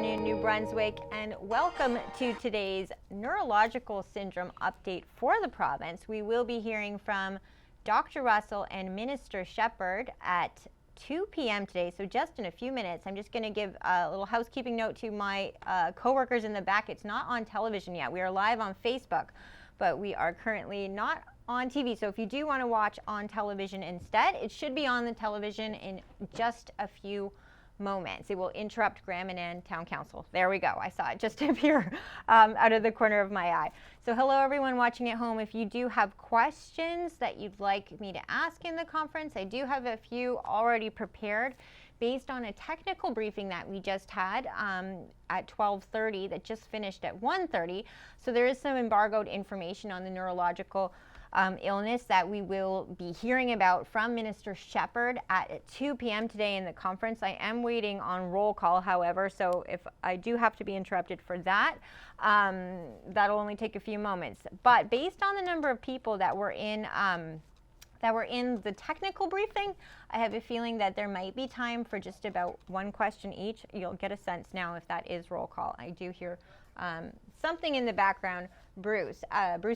afternoon, New Brunswick, and welcome to today's neurological syndrome update for the province. We will be hearing from Dr. Russell and Minister Shephard at 2 p.m. today, so just in a few minutes. I'm just going to give a little housekeeping note to my co-workers in the back. It's not on television yet. We are live on Facebook, but we are currently not on TV. So if you do want to watch on television instead, it should be on the television in just a few moments. It will interrupt Graham and Ann Town Council. There we go. I saw it just appear out of the corner of my eye. So hello everyone watching at home. If you do have questions that you'd like me to ask in the conference, I do have a few already prepared based on a technical briefing that we just had at 12:30 that just finished at 1:30. So there is some embargoed information on the neurological illness that we will be hearing about from Minister Shephard at 2 p.m. today in the conference. I am waiting on roll call, however, so if I do have to be interrupted for that, that'll only take a few moments. But based on the number of people that were in the technical briefing, I have a feeling that there might be time for just about one question each. You'll get a sense now if that is roll call. I do hear something in the background, Bruce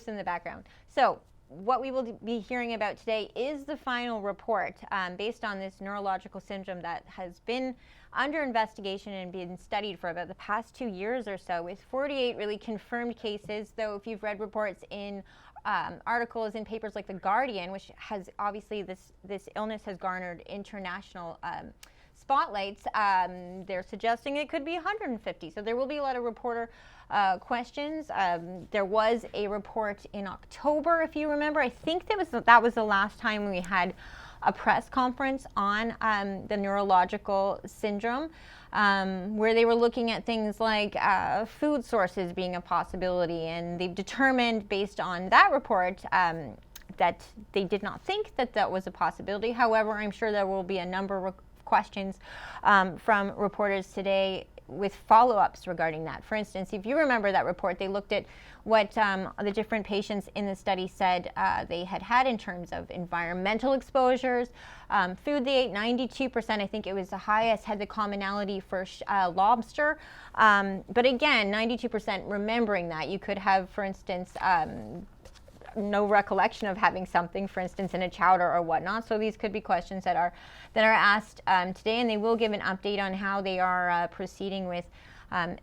in the background. So what we will be hearing about today is the final report based on this neurological syndrome that has been under investigation and been studied for about the past 2 years or so, with 48 really confirmed cases. Though if you've read reports in articles in papers like The Guardian, which has obviously this illness has garnered international spotlights, they're suggesting it could be 150. So there will be a lot of reporter questions. There was a report in October, if you remember. I think that was the last time we had a press conference on the neurological syndrome, where they were looking at things like food sources being a possibility, and they've determined based on that report that they did not think that was a possibility. However, I'm sure there will be a number of questions from reporters today with follow-ups regarding that. For instance, if you remember that report, they looked at what the different patients in the study said they had in terms of environmental exposures, food they ate. 92%, I think it was the highest, had the commonality for lobster. But again, 92% remembering that. You could have, for instance, no recollection of having something, for instance, in a chowder or whatnot. So these could be questions that are asked today, and they will give an update on how they are proceeding with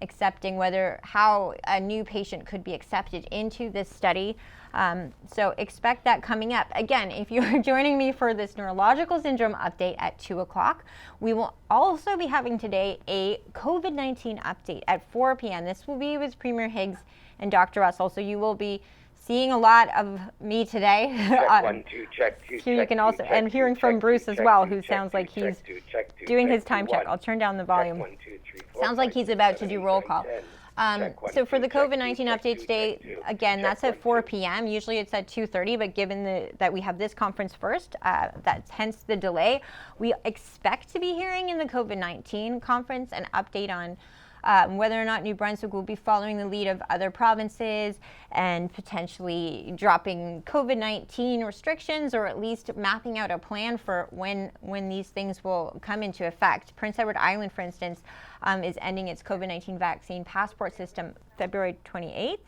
accepting how a new patient could be accepted into this study. So expect that coming up. Again, if you're joining me for this neurological syndrome update at 2 o'clock, we will also be having today a COVID-19 update at 4 p.m. This will be with Premier Higgs and Dr. Russell. So you will be seeing a lot of me today. Check 1, 2, check 2. Here you can also, and hearing from Bruce as well, who sounds like he's doing his time check. I'll turn down the volume. 1, 2, 3, 4, Sounds like he's about to do roll call. So for the COVID-19 update today, again, that's at 4 p.m. Usually it's at 2:30, but given that we have this conference first, that's hence the delay. We expect to be hearing in the COVID-19 conference an update on whether or not New Brunswick will be following the lead of other provinces and potentially dropping COVID-19 restrictions, or at least mapping out a plan for when these things will come into effect. Prince Edward Island, for instance, is ending its COVID-19 vaccine passport system February 28th.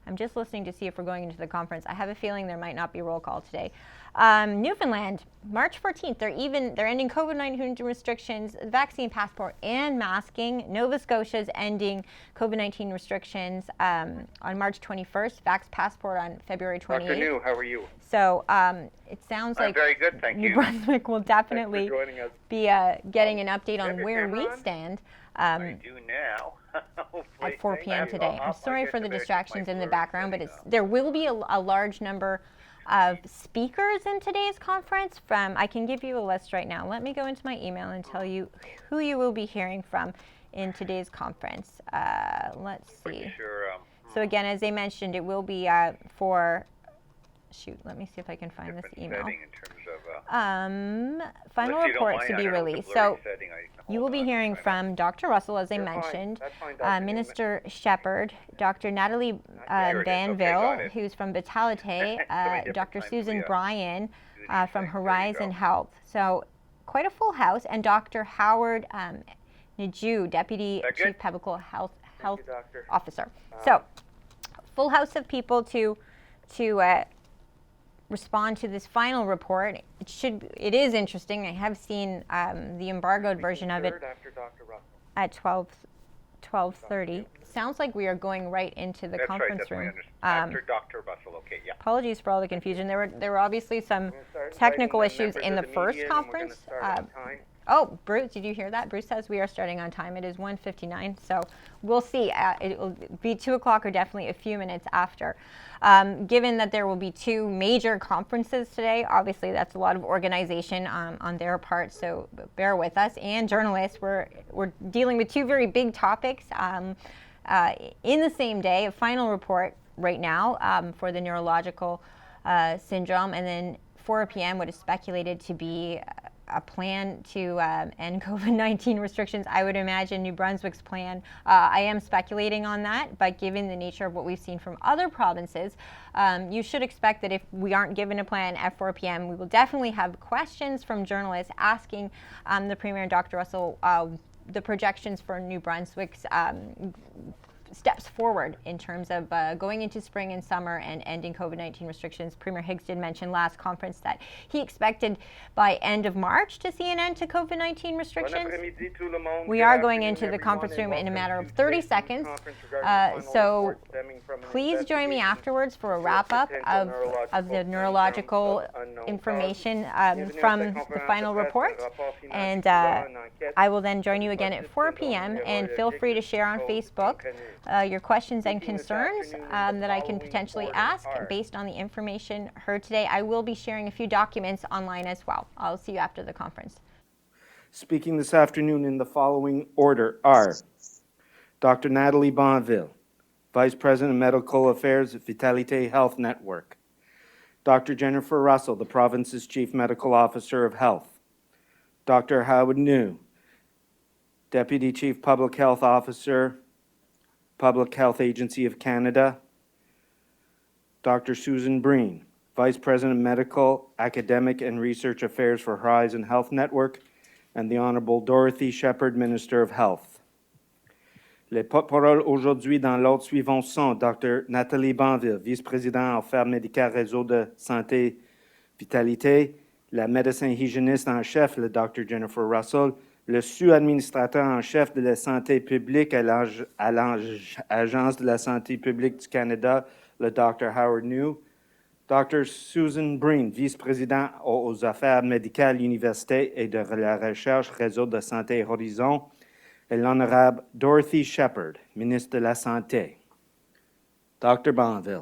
I'm just listening to see if we're going into the conference. I have a feeling there might not be roll call today. Newfoundland, March 14th, they're ending COVID-19 restrictions, vaccine passport and masking. Nova Scotia's ending COVID-19 restrictions on March 21st, vax passport on February 28th. Dr. New, how are you? So it sounds like very good, thank New you. Brunswick will definitely be getting an update on where we stand. I do now. At 4 p.m. today. I'm sorry for the distractions in the background, but there will be a large number of speakers in today's conference. I can give you a list right now. Let me go into my email and tell you who you will be hearing from in today's conference. Let's see. So again, as I mentioned, it will be for let me see if I can find this email. Final report to be released. So you will be hearing from Dr. Russell, as I mentioned, Minister Shephard, Dr. Natalie Banville, who's from Vitalite, Dr. Susan Bryan from Horizon Health. So quite a full house, and Dr. Howard Najou, Deputy That good? Chief Public Health you, Doctor. Officer. So, full house of people to respond to this final report. It is interesting. I have seen the embargoed version of it After Dr. Russell. at 12:30. Sounds like we are going right into the That's conference right, room. After Dr. Russell, okay, yeah. Apologies for all the confusion. There were obviously some We're gonna start technical inviting issues members in of the first media, and we're gonna conference. start on time. Oh, Bruce, did you hear that? Bruce says we are starting on time. It is 1:59, so we'll see. It will be 2 o'clock or definitely a few minutes after. Given that there will be two major conferences today, obviously that's a lot of organization on their part, so bear with us. And journalists, we're dealing with two very big topics in the same day. A final report right now for the neurological syndrome, and then 4 p.m. what is speculated to be a plan to end COVID-19 restrictions. I would imagine New Brunswick's plan. I am speculating on that, but given the nature of what we've seen from other provinces, you should expect that if we aren't given a plan at 4 p.m., we will definitely have questions from journalists asking the Premier and Dr. Russell the projections for New Brunswick's steps forward in terms of going into spring and summer and ending COVID-19 restrictions. Premier Higgs did mention last conference that he expected by end of March to see an end to COVID-19 restrictions. We are going into the conference room in a matter of 30 seconds. So please join me afterwards for a wrap-up of the neurological information from the final report. And I will then join you again at 4 p.m. and feel free to share on Facebook your questions and concerns that I can potentially ask based on the information heard today. I will be sharing a few documents online as well. I'll see you after the conference. Speaking this afternoon in the following order are Dr. Natalie Bonville, Vice President of Medical Affairs at Vitalite Health Network. Dr. Jennifer Russell, the province's Chief Medical Officer of Health. Dr. Howard New, Deputy Chief Public Health Officer, Public Health Agency of Canada. Dr. Susan Breen, Vice President of Medical, Academic and Research Affairs for Horizon Health Network, and the Honorable Dorothy Shephard, Minister of Health. Les porte-paroles aujourd'hui dans l'ordre suivant sont Dr. Nathalie Banville, Vice-présidente Affaires médicales Réseau de santé Vitalité, la médecin hygiéniste en chef, le Dr. Jennifer Russell, le sous-administrateur en chef de la santé publique à l'Agence de la santé publique du Canada, le Dr. Howard New, Dr. Susan Breen, vice-président aux affaires médicales, université et de la recherche, Réseau de santé Horizon, et l'honorable Dorothy Shephard, ministre de la Santé. Dr. Bonville.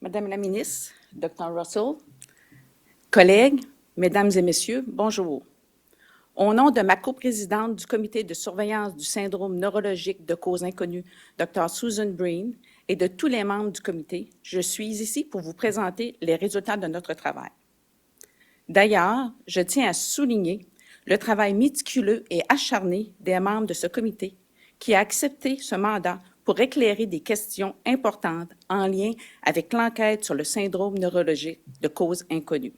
Madame la ministre, Dr. Russell, collègues, mesdames et messieurs, bonjour. Au nom de ma coprésidente du comité de surveillance du syndrome neurologique de cause inconnue, Dr. Susan Breen, et de tous les membres du comité, je suis ici pour vous présenter les résultats de notre travail. D'ailleurs, je tiens à souligner le travail méticuleux et acharné des membres de ce comité qui a accepté ce mandat pour éclairer des questions importantes en lien avec l'enquête sur le syndrome neurologique de cause inconnue.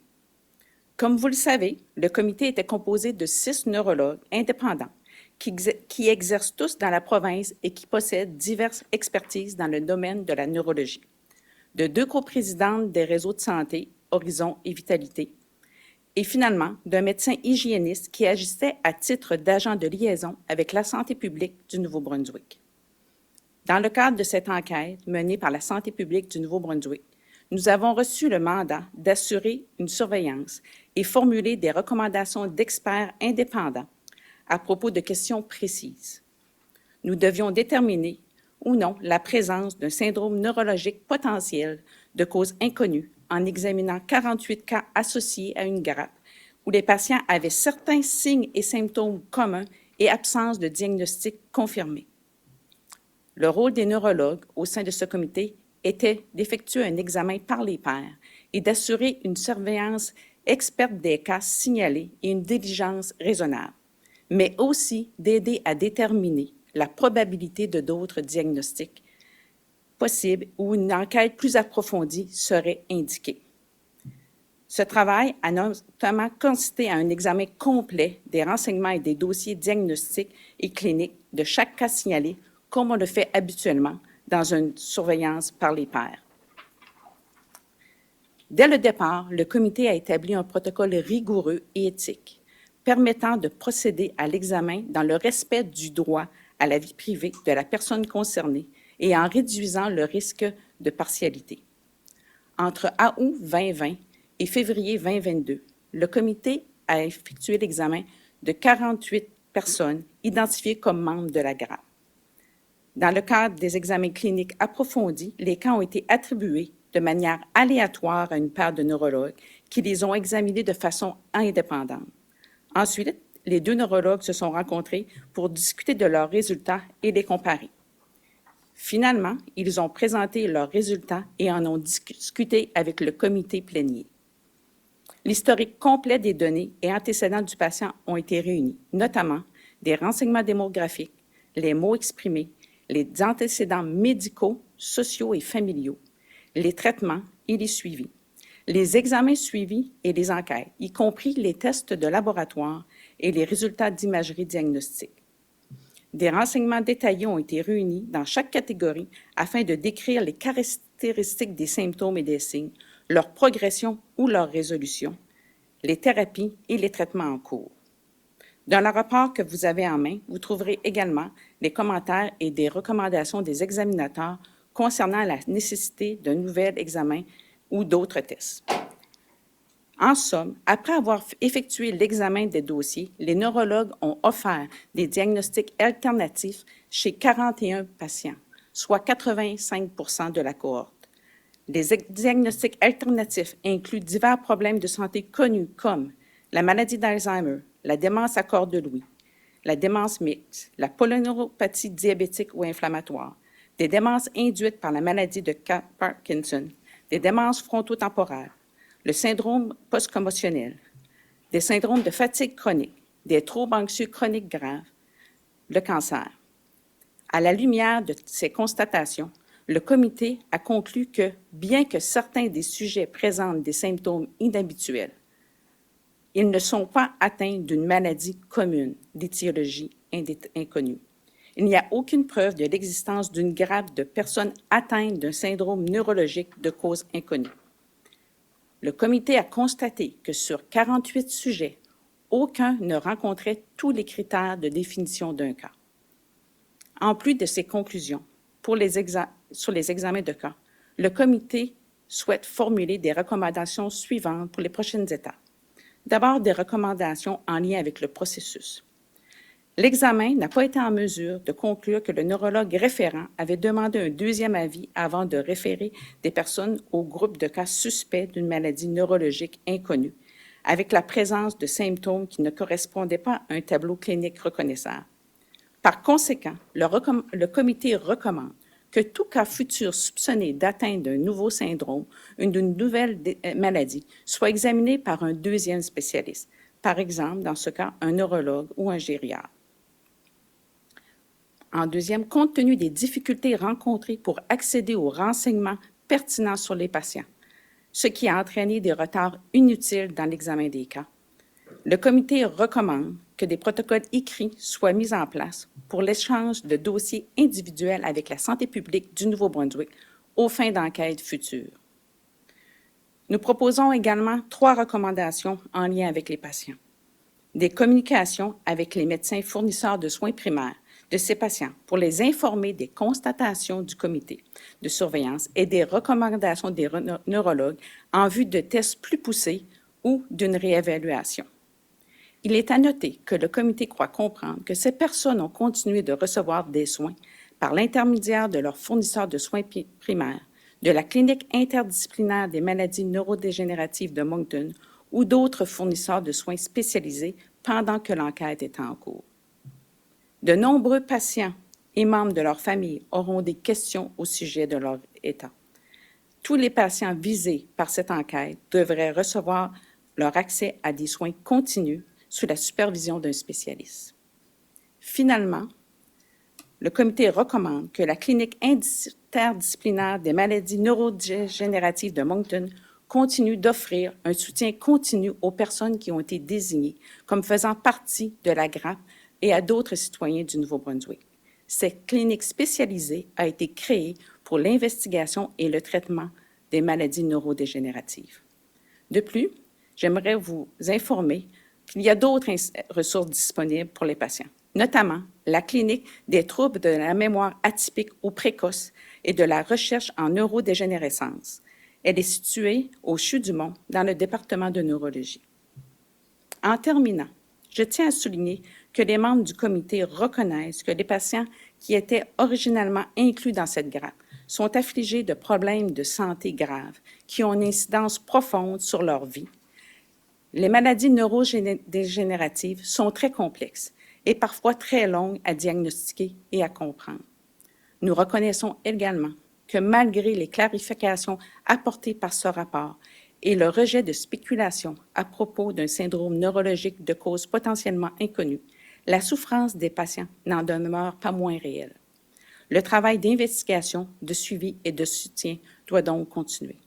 Comme vous le savez, le comité était composé de 6 neurologues indépendants qui exercent tous dans la province et qui possèdent diverses expertises dans le domaine de la neurologie, de 2 coprésidentes des réseaux de santé, Horizon et Vitalité, et finalement d'un médecin hygiéniste qui agissait à titre d'agent de liaison avec la santé publique du Nouveau-Brunswick. Dans le cadre de cette enquête menée par la santé publique du Nouveau-Brunswick, nous avons reçu le mandat d'assurer une surveillance et formuler des recommandations d'experts indépendants à propos de questions précises. Nous devions déterminer ou non la présence d'un syndrome neurologique potentiel de cause inconnue en examinant 48 cas associés à une grappe où les patients avaient certains signes et symptômes communs et absence de diagnostic confirmé. Le rôle des neurologues au sein de ce comité était d'effectuer un examen par les pairs et d'assurer une surveillance experte des cas signalés et une diligence raisonnable, mais aussi d'aider à déterminer la probabilité de d'autres diagnostics possibles ou une enquête plus approfondie serait indiquée. Ce travail a notamment consisté à un examen complet des renseignements et des dossiers diagnostiques et cliniques de chaque cas signalé, comme on le fait habituellement dans une surveillance par les pairs. Dès le départ, le comité a établi un protocole rigoureux et éthique permettant de procéder à l'examen dans le respect du droit à la vie privée de la personne concernée et en réduisant le risque de partialité. Entre août 2020 et février 2022, le comité a effectué l'examen de 48 personnes identifiées comme membres de la GRAP. Dans le cadre des examens cliniques approfondis, les cas ont été attribués de manière aléatoire à une paire de neurologues qui les ont examinés de façon indépendante. Ensuite, les 2 neurologues se sont rencontrés pour discuter de leurs résultats et les comparer. Finalement, ils ont présenté leurs résultats et en ont discuté avec le comité plénier. L'historique complet des données et antécédents du patient ont été réunis, notamment des renseignements démographiques, les mots exprimés, les antécédents médicaux, sociaux et familiaux, les traitements et les suivis, les examens suivis et les enquêtes, y compris les tests de laboratoire et les résultats d'imagerie diagnostique. Des renseignements détaillés ont été réunis dans chaque catégorie afin de décrire les caractéristiques des symptômes et des signes, leur progression ou leur résolution, les thérapies et les traitements en cours. Dans le rapport que vous avez en main, vous trouverez également les commentaires et des recommandations des examinateurs concernant la nécessité d'un nouvel examen ou d'autres tests. En somme, après avoir effectué l'examen des dossiers, les neurologues ont offert des diagnostics alternatifs chez 41 patients, soit 85% de la cohorte. Les diagnostics alternatifs incluent divers problèmes de santé connus comme la maladie d'Alzheimer, la démence à corps de Louis, la démence mixte, la polyneuropathie diabétique ou inflammatoire, des démences induites par la maladie de Parkinson, des démences frontotemporales, le syndrome post-commotionnel, des syndromes de fatigue chronique, des troubles anxieux chroniques graves, le cancer. À la lumière de ces constatations, le comité a conclu que, bien que certains des sujets présentent des symptômes inhabituels, ils ne sont pas atteints d'une maladie commune d'étiologie inconnue. Il n'y a aucune preuve de l'existence d'une grappe de personnes atteintes d'un syndrome neurologique de cause inconnue. Le comité a constaté que sur 48 sujets, aucun ne rencontrait tous les critères de définition d'un cas. En plus de ces conclusions, sur les examens de cas, le comité souhaite formuler des recommandations suivantes pour les prochaines étapes. D'abord, des recommandations en lien avec le processus. L'examen n'a pas été en mesure de conclure que le neurologue référent avait demandé un deuxième avis avant de référer des personnes au groupe de cas suspects d'une maladie neurologique inconnue, avec la présence de symptômes qui ne correspondaient pas à un tableau clinique reconnaissable. Par conséquent, le comité recommande que tout cas futur soupçonné d'atteindre d'un nouveau syndrome ou d'une nouvelle maladie soit examiné par un deuxième spécialiste, par exemple, dans ce cas, un neurologue ou un gériatre. En deuxième, compte tenu des difficultés rencontrées pour accéder aux renseignements pertinents sur les patients, ce qui a entraîné des retards inutiles dans l'examen des cas, le comité recommande que des protocoles écrits soient mis en place pour l'échange de dossiers individuels avec la santé publique du Nouveau-Brunswick aux fins d'enquête futures. Nous proposons également 3 recommandations en lien avec les patients. Des communications avec les médecins fournisseurs de soins primaires de ces patients pour les informer des constatations du comité de surveillance et des recommandations des neurologues en vue de tests plus poussés ou d'une réévaluation. Il est à noter que le comité croit comprendre que ces personnes ont continué de recevoir des soins par l'intermédiaire de leurs fournisseurs de soins primaires, de la clinique interdisciplinaire des maladies neurodégénératives de Moncton ou d'autres fournisseurs de soins spécialisés pendant que l'enquête est en cours. De nombreux patients et membres de leur famille auront des questions au sujet de leur état. Tous les patients visés par cette enquête devraient recevoir leur accès à des soins continus sous la supervision d'un spécialiste. Finalement, le comité recommande que la clinique interdisciplinaire des maladies neurodégénératives de Moncton continue d'offrir un soutien continu aux personnes qui ont été désignées comme faisant partie de la grappe et à d'autres citoyens du Nouveau-Brunswick. Cette clinique spécialisée a été créée pour l'investigation et le traitement des maladies neurodégénératives. De plus, j'aimerais vous informer qu'il y a d'autres ressources disponibles pour les patients, notamment la clinique des troubles de la mémoire atypique ou précoce et de la recherche en neurodégénérescence. Elle est située au CHU-du-Mont, dans le département de neurologie. En terminant, je tiens à souligner que les membres du comité reconnaissent que les patients qui étaient originalement inclus dans cette grappe sont affligés de problèmes de santé graves qui ont une incidence profonde sur leur vie. Les maladies neurodégénératives sont très complexes et parfois très longues à diagnostiquer et à comprendre. Nous reconnaissons également que malgré les clarifications apportées par ce rapport et le rejet de spéculations à propos d'un syndrome neurologique de cause potentiellement inconnue, la souffrance des patients n'en demeure pas moins réelle. Le travail d'investigation, de suivi et de soutien doit donc continuer.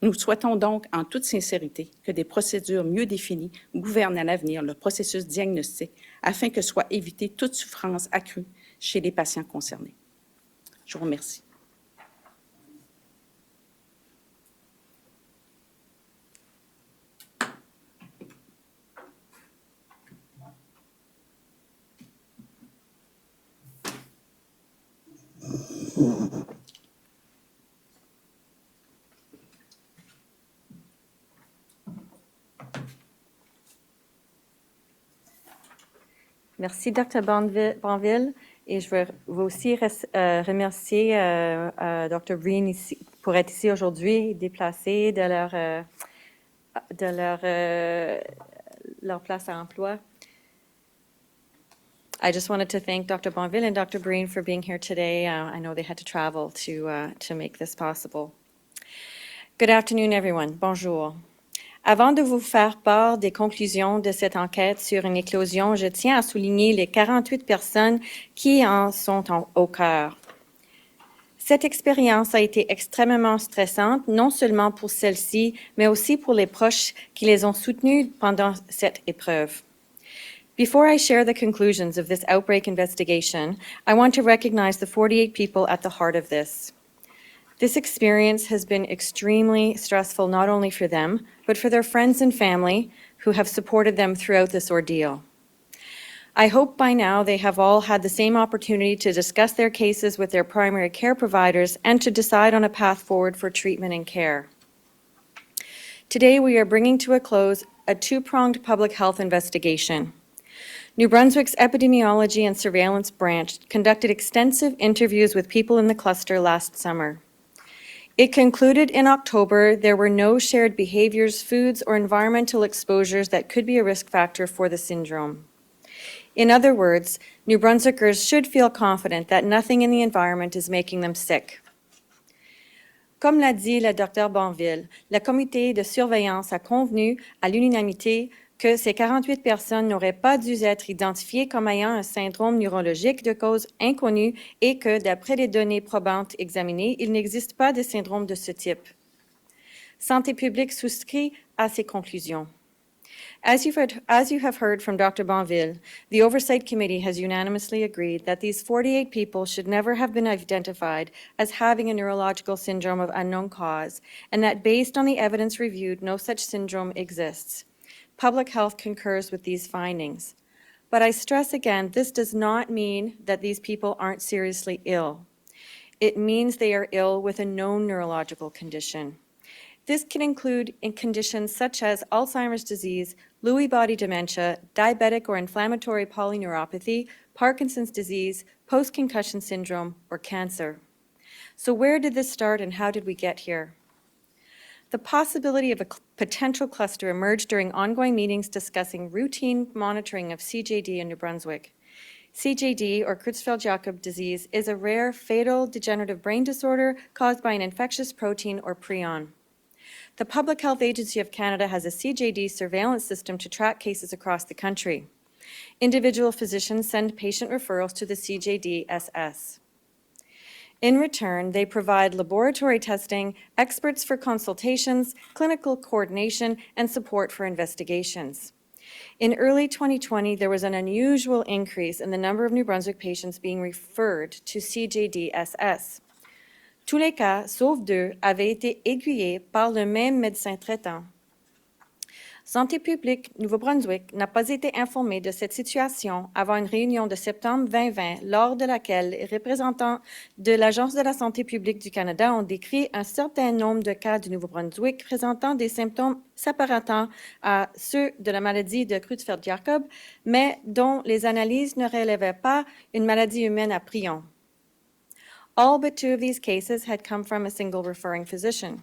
Nous souhaitons donc en toute sincérité que des procédures mieux définies gouvernent à l'avenir le processus diagnostique afin que soit évitée toute souffrance accrue chez les patients concernés. Je vous remercie. Merci, Dr. Banville. Et je veux aussi remercier Dr. Breen ici, pour être ici aujourd'hui, déplacé de leur place à emploi. I just wanted to thank Dr. Banville and Dr. Breen for being here today. I know they had to travel to make this possible. Good afternoon, everyone. Bonjour. Avant de vous faire part des conclusions de cette enquête sur une éclosion, je tiens à souligner les 48 personnes qui en sont au cœur. Cette expérience a été extrêmement stressante, non seulement pour celles-ci, mais aussi pour les proches qui les ont soutenues pendant cette épreuve. Before I share the conclusions of this outbreak investigation, I want to recognize the 48 people at the heart of this. This experience has been extremely stressful not only for them, but for their friends and family who have supported them throughout this ordeal. I hope by now they have all had the same opportunity to discuss their cases with their primary care providers and to decide on a path forward for treatment and care. Today we are bringing to a close a two-pronged public health investigation. New Brunswick's Epidemiology and Surveillance Branch conducted extensive interviews with people in the cluster last summer. It concluded in October there were no shared behaviors, foods, or environmental exposures that could be a risk factor for the syndrome. In other words, New Brunswickers should feel confident that nothing in the environment is making them sick. Comme l'a dit le Dr. Banville, le comité de surveillance a convenu à l'unanimité que ces 48 personnes n'auraient pas dû être identifiées comme ayant un syndrome neurologique de cause inconnue et que, d'après les données probantes examinées, il n'existe pas de syndrome de ce type. Santé publique souscrit à ces conclusions. As you have heard from Dr. Banville, the Oversight Committee has unanimously agreed that these 48 people should never have been identified as having a neurological syndrome of unknown cause, and that based on the evidence reviewed, no such syndrome exists. Public health concurs with these findings. But I stress again, this does not mean that these people aren't seriously ill. It means they are ill with a known neurological condition. This can include in conditions such as Alzheimer's disease, Lewy body dementia, diabetic or inflammatory polyneuropathy, Parkinson's disease, post-concussion syndrome, or cancer. So where did this start and how did we get here? The possibility of a potential cluster emerged during ongoing meetings discussing routine monitoring of CJD in New Brunswick. CJD, or Creutzfeldt-Jakob disease, is a rare, fatal degenerative brain disorder caused by an infectious protein or prion. The Public Health Agency of Canada has a CJD surveillance system to track cases across the country. Individual physicians send patient referrals to the CJD-SS. In return, they provide laboratory testing, experts for consultations, clinical coordination, and support for investigations. In early 2020, there was an unusual increase in the number of New Brunswick patients being referred to CJD-SS. Tous les cas, sauf 2, avaient été aiguillés par le même médecin traitant. Santé publique Nouveau-Brunswick n'a pas été informée de cette situation avant une réunion de septembre 2020 lors de laquelle les représentants de l'Agence de la santé publique du Canada ont décrit un certain nombre de cas du Nouveau-Brunswick présentant des symptômes s'apparentant à ceux de la maladie de Creutzfeldt-Jakob, mais dont les analyses ne révélaient pas une maladie humaine à prion. All but 2 of these cases had come from a single referring physician.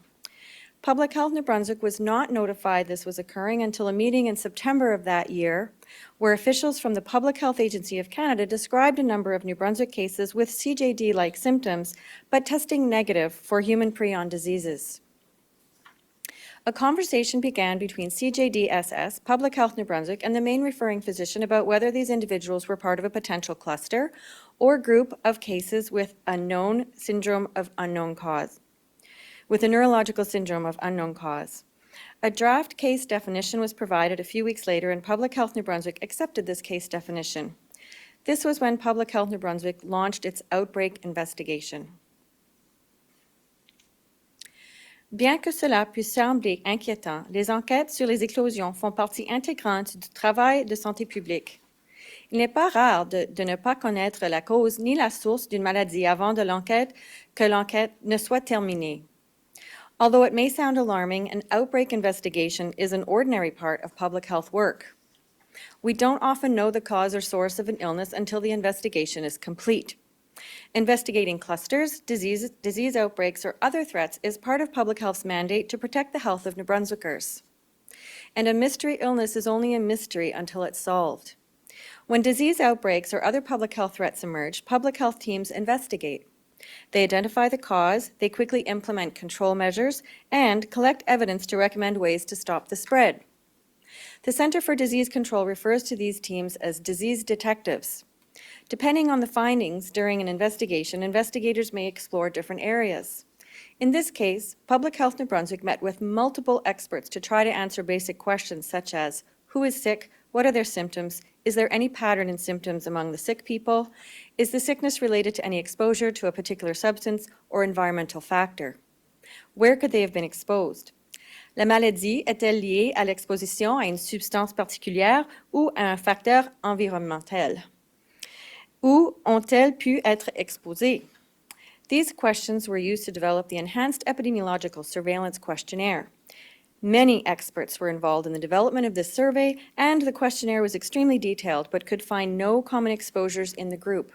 Public Health New Brunswick was not notified this was occurring until a meeting in September of that year, where officials from the Public Health Agency of Canada described a number of New Brunswick cases with CJD-like symptoms, but testing negative for human prion diseases. A conversation began between CJD-SS, Public Health New Brunswick, and the main referring physician about whether these individuals were part of a potential cluster or group of cases with a known syndrome of unknown cause. With a neurological syndrome of unknown cause. A draft case definition was provided a few weeks later, and Public Health New Brunswick accepted this case definition. This was when Public Health New Brunswick launched its outbreak investigation. Bien que cela puisse sembler inquiétant, les enquêtes sur les éclosions font partie intégrante du travail de santé publique. Il n'est pas rare de ne pas connaître la cause ni la source d'une maladie avant que l'enquête ne soit terminée. Although it may sound alarming, an outbreak investigation is an ordinary part of public health work. We don't often know the cause or source of an illness until the investigation is complete. Investigating clusters, disease outbreaks, or other threats is part of public health's mandate to protect the health of New Brunswickers. And a mystery illness is only a mystery until it's solved. When disease outbreaks or other public health threats emerge, public health teams investigate. They identify the cause, they quickly implement control measures, and collect evidence to recommend ways to stop the spread. The Centre for Disease Control refers to these teams as disease detectives. Depending on the findings during an investigation, investigators may explore different areas. In this case, Public Health New Brunswick met with multiple experts to try to answer basic questions such as, who is sick? What are their symptoms? Is there any pattern in symptoms among the sick people? Is the sickness related to any exposure to a particular substance or environmental factor? Where could they have been exposed? La maladie est-elle liée à l'exposition à une substance particulière ou à un facteur environnemental? Où ont-elles pu être exposées? These questions were used to develop the Enhanced Epidemiological Surveillance Questionnaire. Many experts were involved in the development of this survey, and the questionnaire was extremely detailed but could find no common exposures in the group.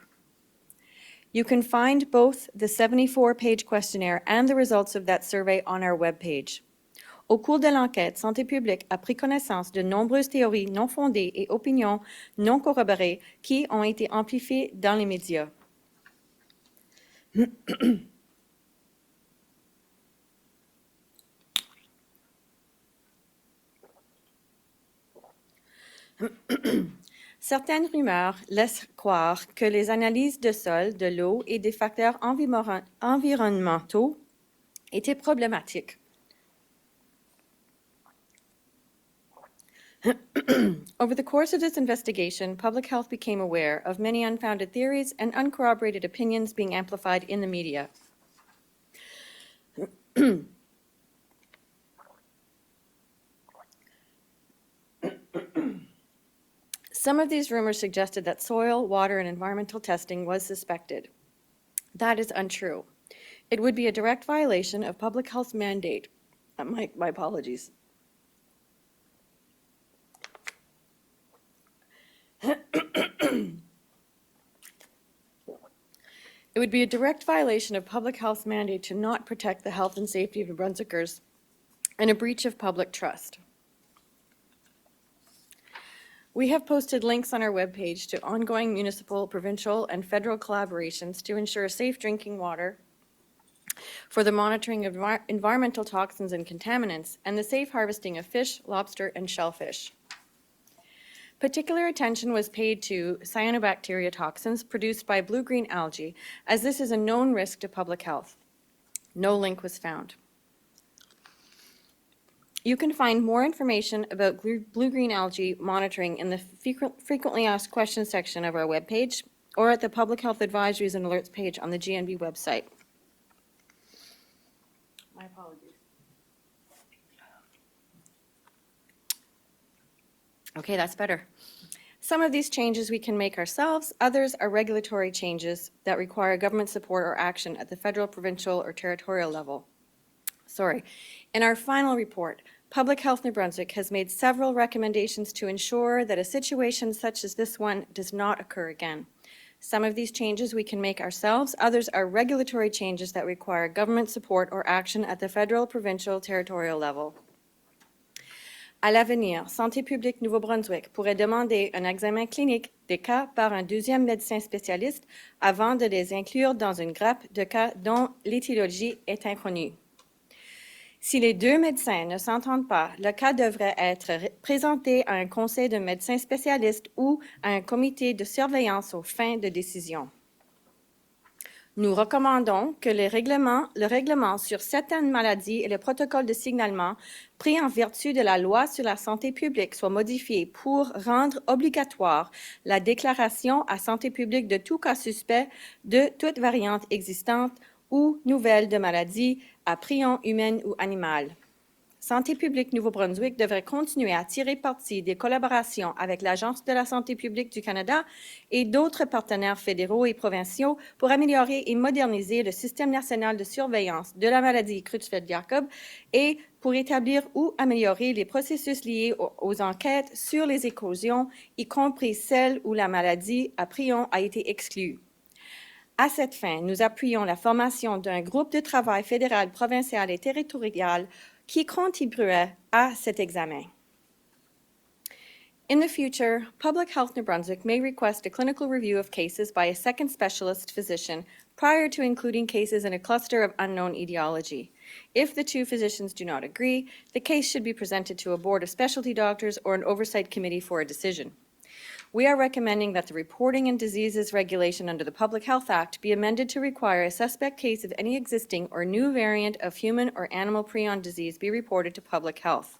You can find both the 74-page questionnaire and the results of that survey on our webpage. Au cours de l'enquête, Santé publique a pris connaissance de nombreuses théories non fondées et opinions non corroborées qui ont été amplifiées dans les médias. Certaines rumeurs laissent croire que les analyses de sol, de l'eau et des facteurs environnementaux étaient problématiques. Over the course of this investigation, public health became aware of many unfounded theories and uncorroborated opinions being amplified in the media. Some of these rumors suggested that soil, water, and environmental testing was suspected. That is untrue. It would be a direct violation of public health's mandate. My apologies. It would be a direct violation of public health's mandate to not protect the health and safety of New Brunswickers and a breach of public trust. We have posted links on our webpage to ongoing municipal, provincial, and federal collaborations to ensure safe drinking water for the monitoring of environmental toxins and contaminants and the safe harvesting of fish, lobster, and shellfish. Particular attention was paid to cyanobacteria toxins produced by blue-green algae, as this is a known risk to public health. No link was found. You can find more information about blue-green algae monitoring in the frequently asked questions section of our webpage or at the Public Health Advisories and Alerts page on the GNB website. My apologies. Okay, that's better. Some of these changes we can make ourselves, others are regulatory changes that require government support or action at the federal, provincial, or territorial level. In our final report, Public Health New Brunswick has made several recommendations to ensure that a situation such as this one does not occur again. Some of these changes we can make ourselves, others are regulatory changes that require government support or action at the federal, provincial, territorial level. À l'avenir, Santé publique Nouveau-Brunswick pourrait demander un examen clinique des cas par un deuxième médecin spécialiste avant de les inclure dans une grappe de cas dont l'étiologie est inconnue. Si les deux médecins ne s'entendent pas, le cas devrait être présenté à un conseil de médecins spécialistes ou à un comité de surveillance aux fins de décision. Nous recommandons que le règlement sur certaines maladies et le protocole de signalement pris en vertu de la loi sur la santé publique soient modifiés pour rendre obligatoire la déclaration à santé publique de tout cas suspect de toute variante existante ou nouvelle de maladie à prion humaine ou animale. Santé publique Nouveau-Brunswick devrait continuer à tirer parti des collaborations avec l'Agence de la santé publique du Canada et d'autres partenaires fédéraux et provinciaux pour améliorer et moderniser le système national de surveillance de la maladie Creutzfeldt-Jakob et pour établir ou améliorer les processus liés aux enquêtes sur les éclosions, y compris celles où la maladie à prion a été exclue. À cette fin, nous appuyons la formation d'un groupe de travail fédéral, provincial et territorial qui contribuerait à cet examen. In the future, Public Health New Brunswick may request a clinical review of cases by a second specialist physician prior to including cases in a cluster of unknown etiology. If the two physicians do not agree, the case should be presented to a board of specialty doctors or an oversight committee for a decision. We are recommending that the Reporting and Diseases Regulation under the Public Health Act be amended to require a suspect case of any existing or new variant of human or animal prion disease be reported to Public Health.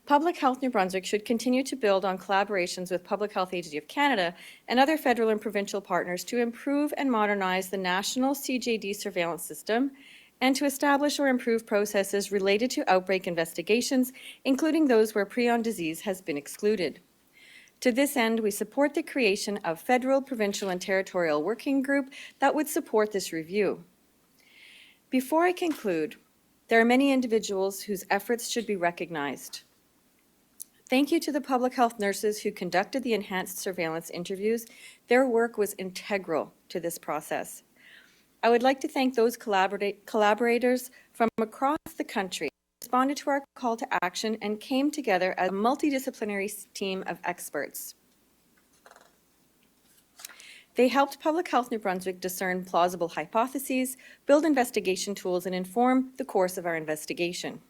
Public Health New Brunswick should continue to build on collaborations with Public Health Agency of Canada and other federal and provincial partners to improve and modernize the national CJD surveillance system and to establish or improve processes related to outbreak investigations, including those where prion disease has been excluded. To this end, we support the creation of federal, provincial, and territorial working group that would support this review. Before I conclude, there are many individuals whose efforts should be recognized. Thank you to the public health nurses who conducted the enhanced surveillance interviews. Their work was integral to this process. I would like to thank those collaborators from across the country who responded to our call to action and came together as a multidisciplinary team of experts. They helped Public Health New Brunswick discern plausible hypotheses, build investigation tools, and inform the course of our investigation.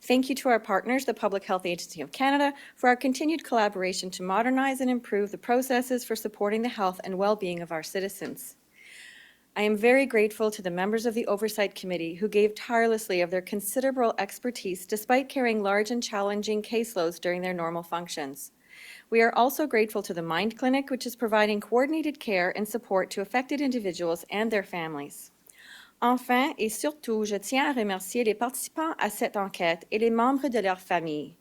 Thank you to our partners, the Public Health Agency of Canada, for our continued collaboration to modernize and improve the processes for supporting the health and well-being of our citizens. I am very grateful to the members of the Oversight Committee who gave tirelessly of their considerable expertise despite carrying large and challenging caseloads during their normal functions. We are also grateful to the Mind Clinic, which is providing coordinated care and support to affected individuals and their families. Enfin et surtout, je tiens à remercier les participants à cette enquête et les membres de leurs familles.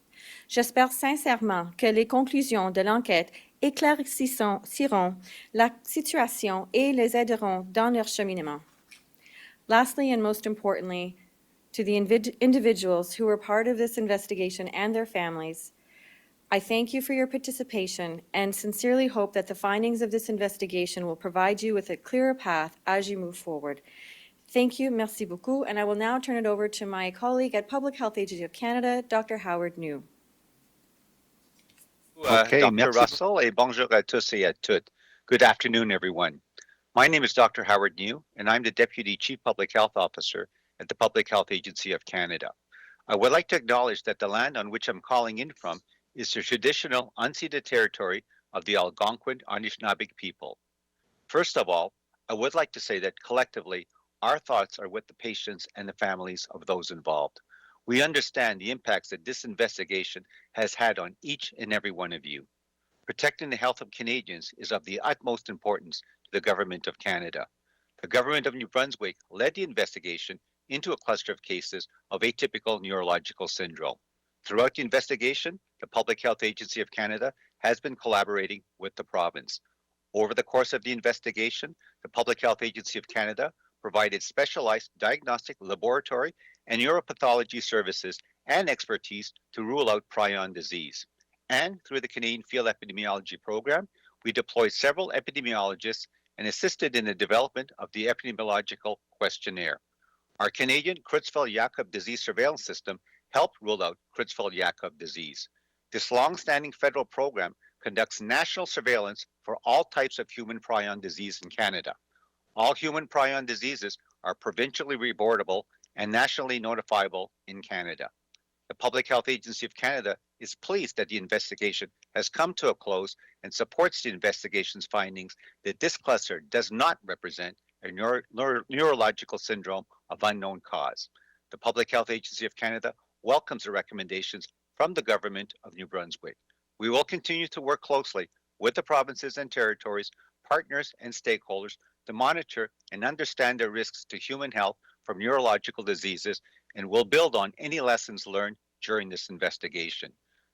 J'espère sincèrement que les conclusions de l'enquête éclairciront la situation et les aideront dans leur cheminement. Lastly, and most importantly, to the individuals who were part of this investigation and their families, I thank you for your participation and sincerely hope that the findings of this investigation will provide you with a clearer path as you move forward. Thank you, merci beaucoup, and I will now turn it over to my colleague at Public Health Agency of Canada, Dr. Howard New. Okay, Dr. Russell, et bonjour à tous et à toutes. Good afternoon, everyone. My name is Dr. Howard New, and I'm the Deputy Chief Public Health Officer at the Public Health Agency of Canada. I would like to acknowledge that the land on which I'm calling in from is the traditional unceded territory of the Algonquin Anishinaabe people. First of all, I would like to say that collectively, our thoughts are with the patients and the families of those involved. We understand the impacts that this investigation has had on each and every one of you. Protecting the health of Canadians is of the utmost importance to the Government of Canada. The Government of New Brunswick led the investigation into a cluster of cases of atypical neurological syndrome. Throughout the investigation, the Public Health Agency of Canada has been collaborating with the province. Over the course of the investigation, the Public Health Agency of Canada provided specialized diagnostic laboratory and neuropathology services and expertise to rule out prion disease. And through the Canadian Field Epidemiology Program, we deployed several epidemiologists and assisted in the development of the epidemiological questionnaire. Our Canadian Creutzfeldt-Jakob disease surveillance system helped rule out Creutzfeldt-Jakob disease. This long-standing federal program conducts national surveillance for all types of human prion disease in Canada. All human prion diseases are provincially reportable and nationally notifiable in Canada. The Public Health Agency of Canada is pleased that the investigation has come to a close and supports the investigation's findings that this cluster does not represent a neurological syndrome of unknown cause. The Public Health Agency of Canada welcomes the recommendations from the Government of New Brunswick. We will continue to work closely with the provinces and territories, partners, and stakeholders to monitor and understand the risks to human health from neurological diseases, and will build on any lessons learned during this investigation.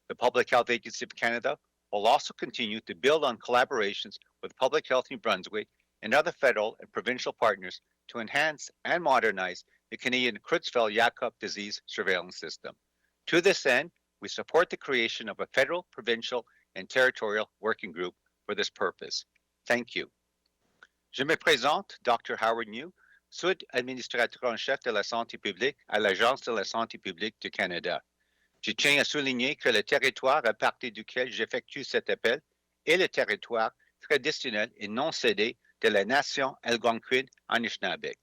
The Public Health Agency of Canada will also continue to build on collaborations with Public Health New Brunswick and other federal and provincial partners to enhance and modernize the Canadian Creutzfeldt-Jakob disease surveillance system. To this end, we support the creation of a federal, provincial, and territorial working group for this purpose. Thank you. Je me présente, Dr. Howard New, sous-administrateur en chef de la santé publique à l'Agence de la santé publique du Canada. Je tiens à souligner que le territoire à partir duquel j'effectue cet appel est le territoire traditionnel et non cédé de la nation algonquine Anishinaabe.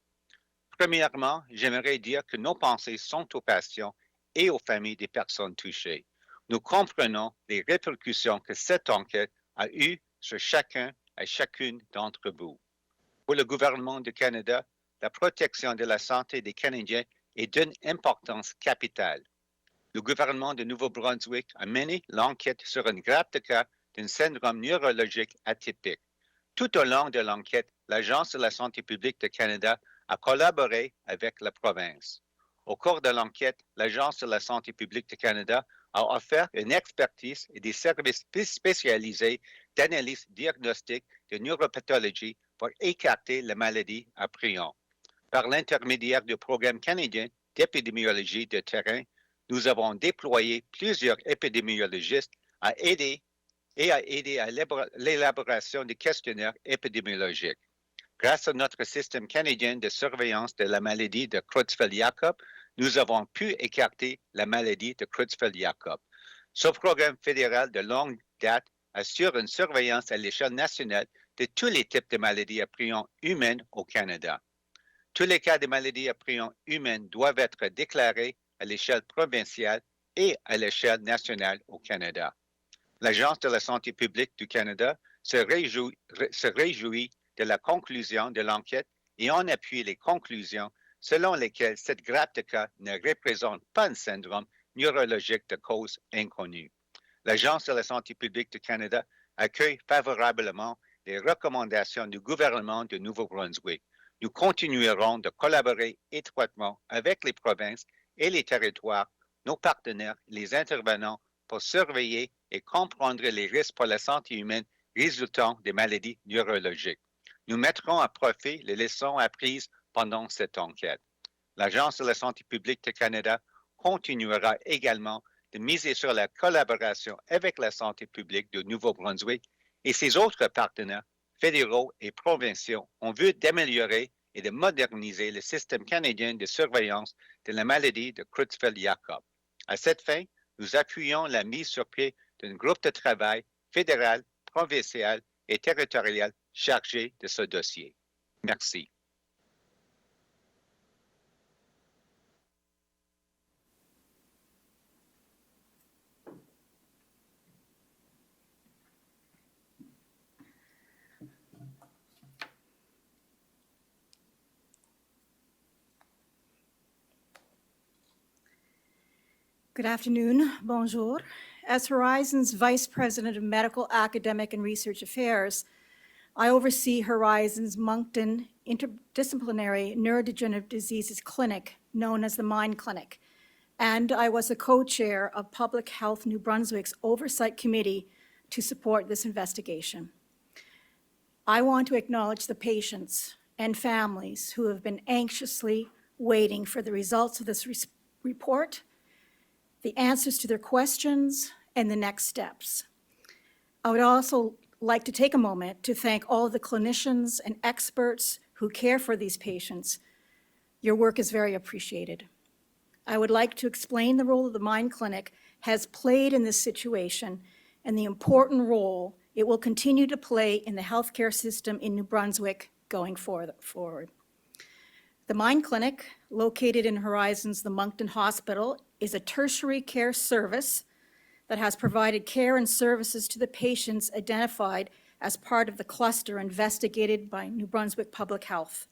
Premièrement, j'aimerais dire que nos pensées sont aux patients et aux familles des personnes touchées. Nous comprenons les répercussions que cette enquête a eues sur chacun et chacune d'entre vous. Pour le gouvernement du Canada, la protection de la santé des Canadiens est d'une importance capitale. Le gouvernement de Nouveau-Brunswick a mené l'enquête sur une grappe de cas d'un syndrome neurologique atypique. Tout au long de l'enquête, l'Agence de la santé publique du Canada a collaboré avec la province. Au cours de l'enquête, l'Agence de la santé publique du Canada a offert une expertise et des services spécialisés d'analyse diagnostique de neuropathologie pour écarter la maladie à prion. Par l'intermédiaire du programme canadien d'épidémiologie de terrain, nous avons déployé plusieurs épidémiologistes à aider à l'élaboration des questionnaires épidémiologiques. Grâce à notre système canadien de surveillance de la maladie de Creutzfeldt-Jakob, nous avons pu écarter la maladie de Creutzfeldt-Jakob. Ce programme fédéral de longue date assure une surveillance à l'échelle nationale de tous les types de maladies à prion humaines au Canada. Tous les cas de maladies à prion humaines doivent être déclarés à l'échelle provinciale et à l'échelle nationale au Canada. L'Agence de la santé publique du Canada se réjouit de la conclusion de l'enquête et en appuie les conclusions selon lesquelles cette grappe de cas ne représente pas un syndrome neurologique de cause inconnue. L'Agence de la santé publique du Canada accueille favorablement les recommandations du gouvernement de Nouveau-Brunswick. Nous continuerons de collaborer étroitement avec les provinces et les territoires, nos partenaires, les intervenants pour surveiller et comprendre les risques pour la santé humaine résultant des maladies neurologiques. Nous mettrons à profit les leçons apprises pendant cette enquête. L'Agence de la santé publique du Canada continuera également de miser sur la collaboration avec la santé publique de Nouveau-Brunswick et ses autres partenaires fédéraux et provinciaux en vue d'améliorer et de moderniser le système canadien de surveillance de la maladie de Creutzfeldt-Jakob. À cette fin, nous appuyons la mise sur pied d'un groupe de travail fédéral, provincial et territorial chargé de ce dossier. Merci. Good afternoon, bonjour. As Horizon's Vice President of Medical, Academic, and Research Affairs, I oversee Horizon's Moncton Interdisciplinary Neurodegenerative Diseases Clinic, known as the Mind Clinic, and I was the co-chair of Public Health New Brunswick's Oversight Committee to support this investigation. I want to acknowledge the patients and families who have been anxiously waiting for the results of this report, the answers to their questions, and the next steps. I would also like to take a moment to thank all of the clinicians and experts who care for these patients. Your work is very appreciated. I would like to explain the role of the Mind Clinic has played in this situation and the important role it will continue to play in the healthcare system in New Brunswick going forward. The Mind Clinic, located in Horizon's the Moncton Hospital, is a tertiary care service that has provided care and services to the patients identified as part of the cluster investigated by New Brunswick Public Health.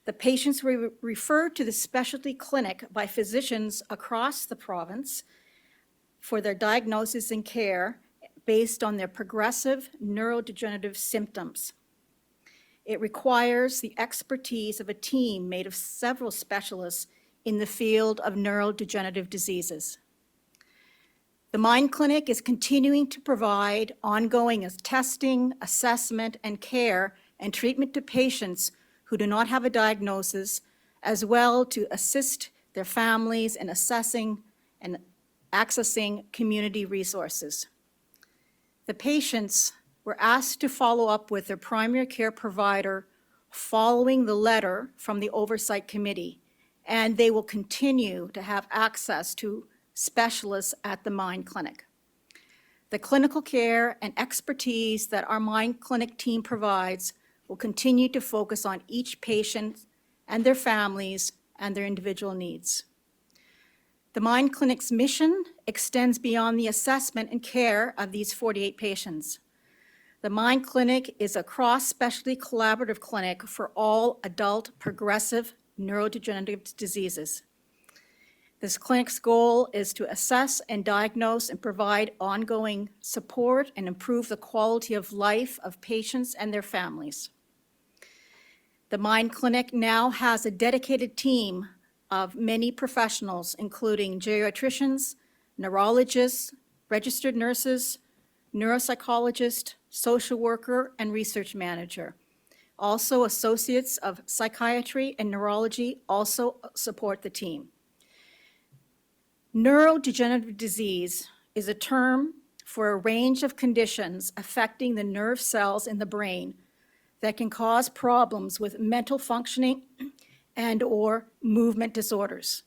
The patients were referred to the specialty clinic by physicians across the province for their diagnosis and care based on their progressive neurodegenerative symptoms. It requires the expertise of a team made of several specialists in the field of neurodegenerative diseases. The Mind Clinic is continuing to provide ongoing testing, assessment, and care and treatment to patients who do not have a diagnosis, as well to assist their families in assessing and accessing community resources. The patients were asked to follow up with their primary care provider following the letter from the Oversight Committee, and they will continue to have access to specialists at the Mind Clinic. The clinical care and expertise that our Mind Clinic team provides will continue to focus on each patient and their families and their individual needs. The Mind Clinic's mission extends beyond the assessment and care of these 48 patients. The Mind Clinic is a cross-specialty collaborative clinic for all adult progressive neurodegenerative diseases. This clinic's goal is to assess and diagnose and provide ongoing support and improve the quality of life of patients and their families. The Mind Clinic now has a dedicated team of many professionals, including geriatricians, neurologists, registered nurses, neuropsychologist, social worker, and research manager. Also, associates of psychiatry and neurology also support the team. Neurodegenerative disease is a term for a range of conditions affecting the nerve cells in the brain that can cause problems with mental functioning and/or movement disorders.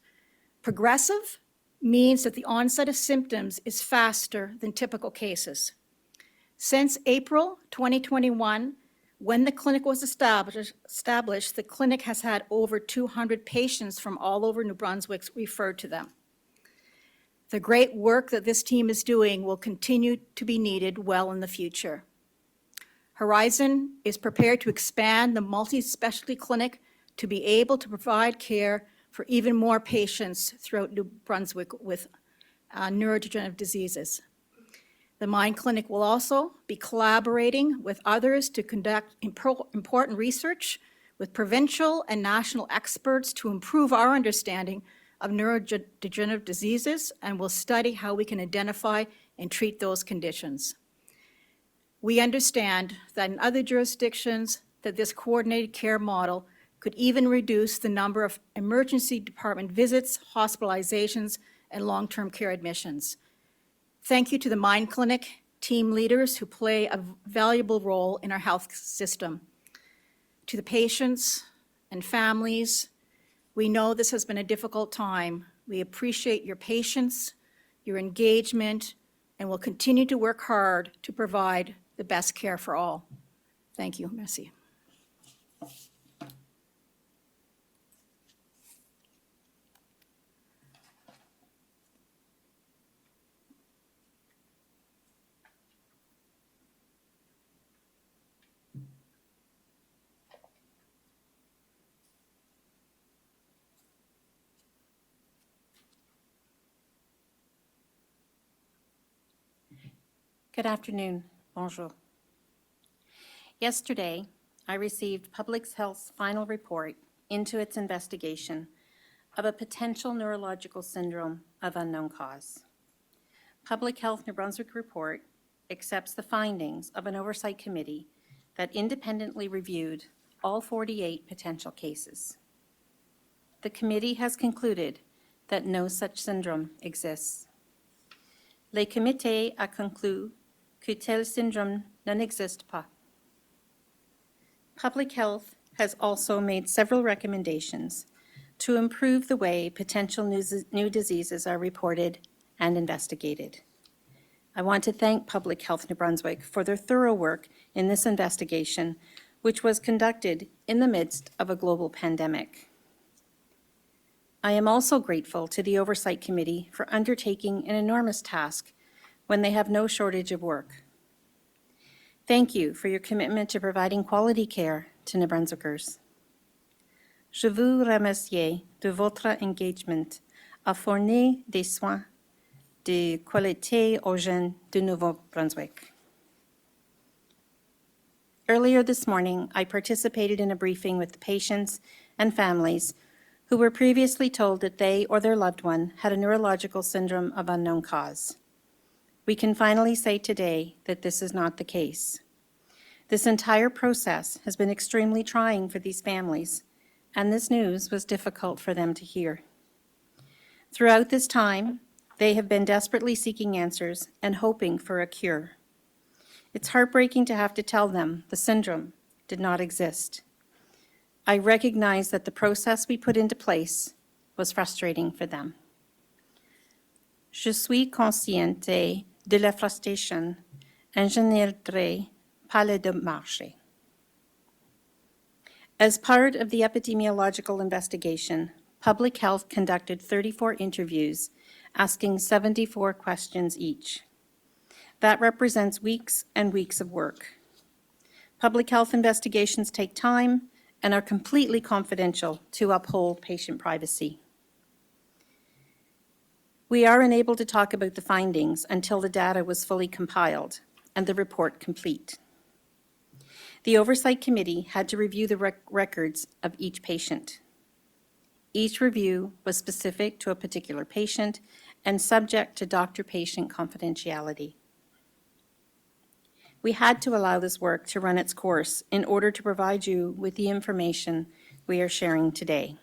Progressive means that the onset of symptoms is faster than typical cases. Since April 2021, when the clinic was established, the clinic has had over 200 patients from all over New Brunswick referred to them. The great work that this team is doing will continue to be needed well in the future. Horizon is prepared to expand the multi-specialty clinic to be able to provide care for even more patients throughout New Brunswick with neurodegenerative diseases. The Mind Clinic will also be collaborating with others to conduct important research with provincial and national experts to improve our understanding of neurodegenerative diseases, and will study how we can identify and treat those conditions. We understand that in other jurisdictions that this coordinated care model could even reduce the number of emergency department visits, hospitalizations, and long-term care admissions. Thank you to the Mind Clinic team leaders who play a valuable role in our health system. To the patients and families, we know this has been a difficult time. We appreciate your patience, your engagement, and will continue to work hard to provide the best care for all. Thank you. Merci. Good afternoon. Bonjour. Yesterday, I received Public Health's final report into its investigation of a potential neurological syndrome of unknown cause. Public Health New Brunswick report accepts the findings of an oversight committee that independently reviewed all 48 potential cases. The committee has concluded that no such syndrome exists. Le comité a conclu que tel syndrome n'existe pas. Public Health has also made several recommendations to improve the way potential new diseases are reported and investigated. I want to thank Public Health New Brunswick for their thorough work in this investigation, which was conducted in the midst of a global pandemic. I am also grateful to the Oversight Committee for undertaking an enormous task when they have no shortage of work. Thank you for your commitment to providing quality care to New Brunswickers. Je vous remercie de votre engagement à fournir des soins de qualité aux jeunes du Nouveau-Brunswick. Earlier this morning, I participated in a briefing with the patients and families who were previously told that they or their loved one had a neurological syndrome of unknown cause. We can finally say today that this is not the case. This entire process has been extremely trying for these families, and this news was difficult for them to hear. Throughout this time, they have been desperately seeking answers and hoping for a cure. It's heartbreaking to have to tell them the syndrome did not exist. I recognize that the process we put into place was frustrating for them. Je suis consciente de la frustration and je n'aiderai pas les démarches. As part of the epidemiological investigation, Public Health conducted 34 interviews, asking 74 questions each. That represents weeks and weeks of work. Public health investigations take time and are completely confidential to uphold patient privacy. We are unable to talk about the findings until the data was fully compiled and the report complete. The Oversight Committee had to review the records of each patient. Each review was specific to a particular patient and subject to doctor-patient confidentiality. We had to allow this work to run its course in order to provide you with the information we are sharing today.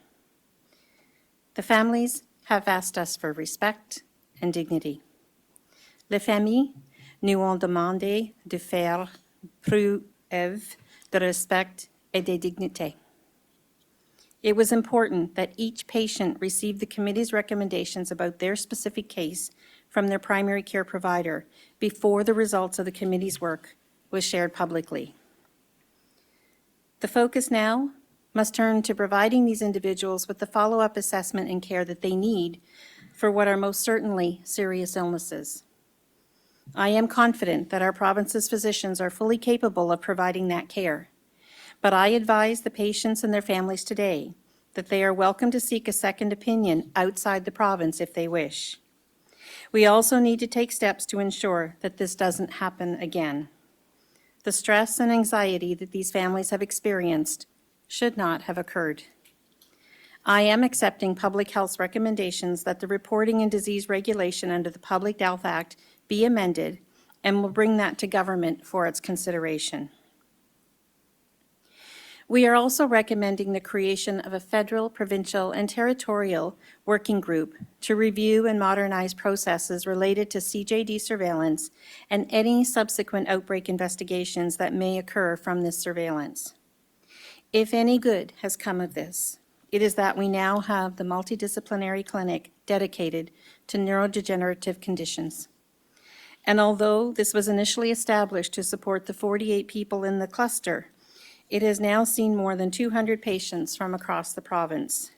The families have asked us for respect and dignity. Les familles nous ont demandé de faire preuve de respect et de dignité. It was important that each patient receive the committee's recommendations about their specific case from their primary care provider before the results of the committee's work was shared publicly. The focus now must turn to providing these individuals with the follow-up assessment and care that they need for what are most certainly serious illnesses. I am confident that our province's physicians are fully capable of providing that care, but I advise the patients and their families today that they are welcome to seek a second opinion outside the province if they wish. We also need to take steps to ensure that this doesn't happen again. The stress and anxiety that these families have experienced should not have occurred. I am accepting Public Health's recommendations that the reporting and disease regulation under the Public Health Act be amended and will bring that to government for its consideration. We are also recommending the creation of a federal, provincial, and territorial working group to review and modernize processes related to CJD surveillance and any subsequent outbreak investigations that may occur from this surveillance. If any good has come of this, it is that we now have the multidisciplinary clinic dedicated to neurodegenerative conditions. And although this was initially established to support the 48 people in the cluster, it has now seen more than 200 patients from across the province.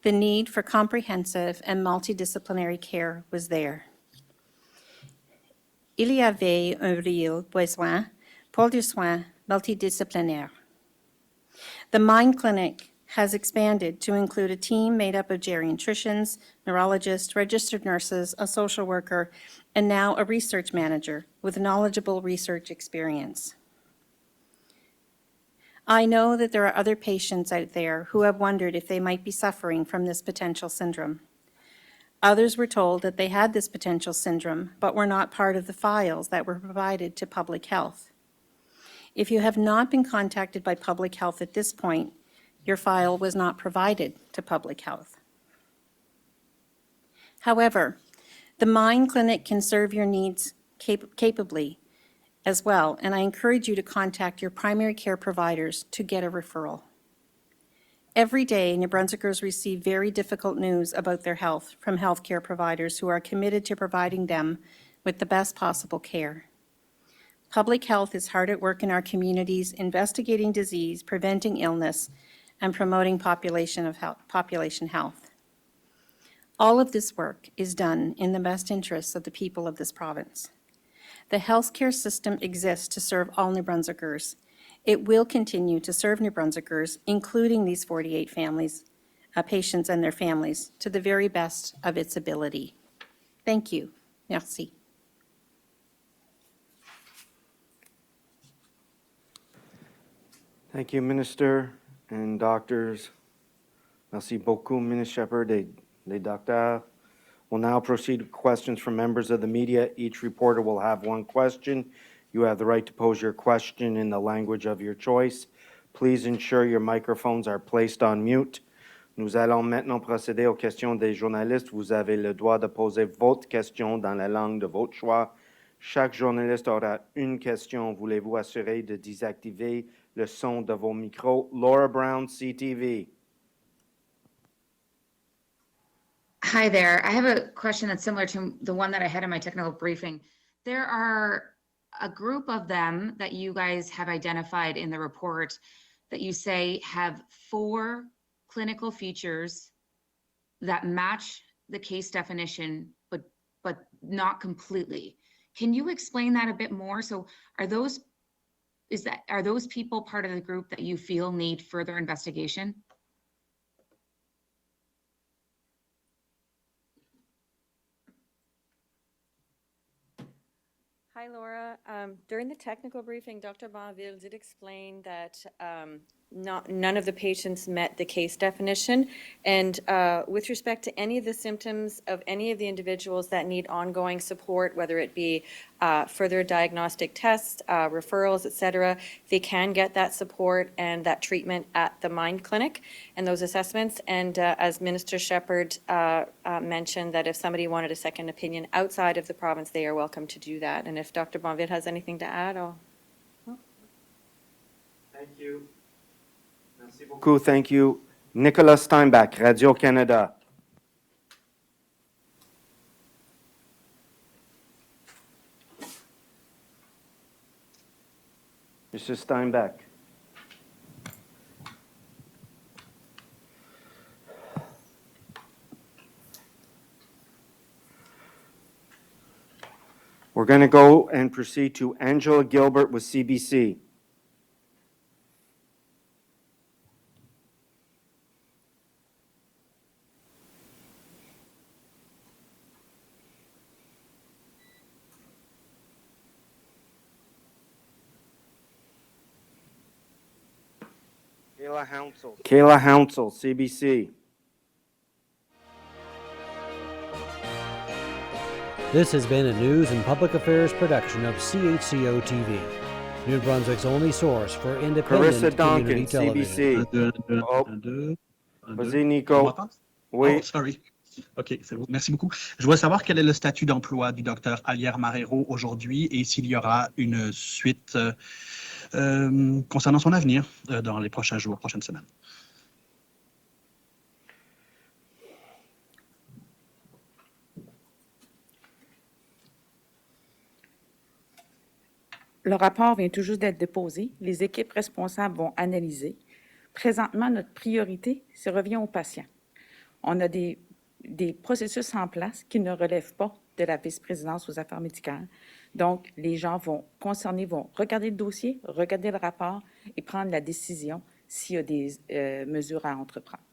The need for comprehensive and multidisciplinary care was there. Il y avait un réel besoin pour des soins multidisciplinaires. The Mind Clinic has expanded to include a team made up of geriatricians, neurologists, registered nurses, a social worker, and now a research manager with knowledgeable research experience. I know that there are other patients out there who have wondered if they might be suffering from this potential syndrome. Others were told that they had this potential syndrome, but were not part of the files that were provided to public health. If you have not been contacted by public health at this point, your file was not provided to public health. However, the Mind Clinic can serve your needs capably as well, and I encourage you to contact your primary care providers to get a referral. Every day, New Brunswickers receive very difficult news about their health from healthcare providers who are committed to providing them with the best possible care. Public health is hard at work in our communities, investigating disease, preventing illness, and promoting population health. All of this work is done in the best interests of the people of this province. The healthcare system exists to serve all New Brunswickers. It will continue to serve New Brunswickers, including these 48 families, patients and their families, to the very best of its ability. Thank you. Merci. Thank you, Minister and doctors. Merci beaucoup, Minister Shephard et les docteurs. We'll now proceed to questions from members of the media. Each reporter will have one question. You have the right to pose your question in the language of your choice. Please ensure your microphones are placed on mute. Nous allons maintenant procéder aux questions des journalistes. Vous avez le droit de poser votre question dans la langue de votre choix. Chaque journaliste aura une question. Voulez-vous assurer de désactiver le son de vos micros? Laura Brown, CTV. Hi there. I have a question that's similar to the one that I had in my technical briefing. There are a group of them that you guys have identified in the report that you say have 4 clinical features that match the case definition, but not completely. Can you explain that a bit more? So are those people part of the group that you feel need further investigation? Hi, Laura. During the technical briefing, Dr. Bonville did explain that none of the patients met the case definition. And with respect to any of the symptoms of any of the individuals that need ongoing support, whether it be further diagnostic tests, referrals, et cetera, they can get that support and that treatment at the Mind Clinic and those assessments. And as Minister Shephard mentioned, that if somebody wanted a second opinion outside of the province, they are welcome to do that. And if Dr. Bonville has anything to add, I'll... Thank you. Merci beaucoup. Thank you. Nicolas Steinbach, Radio-Canada. Mr. Steinbach. We're going to go and proceed to Angela Gilbert with CBC. Kayla Hounsell, CBC. This has been a news and public affairs production of CHCO-TV, New Brunswick's only source for independent Carissa Duncan, community television. CBC. Vas-y, Nico. Oui. Oh, sorry. OK, c'est bon. Merci beaucoup. Je voudrais savoir quel est le statut d'emploi du docteur Alière Marrero aujourd'hui et s'il y aura une suite concernant son avenir dans les prochains jours, prochaines semaines. Le rapport vient tout juste d'être déposé. Les équipes responsables vont analyser. Présentement, notre priorité, c'est revient aux patients. On a des processus en place qui ne relèvent pas de la vice-présidence aux affaires médicales. Donc, les gens concernés vont regarder le dossier, regarder le rapport et prendre la décision s'il y a des mesures à entreprendre.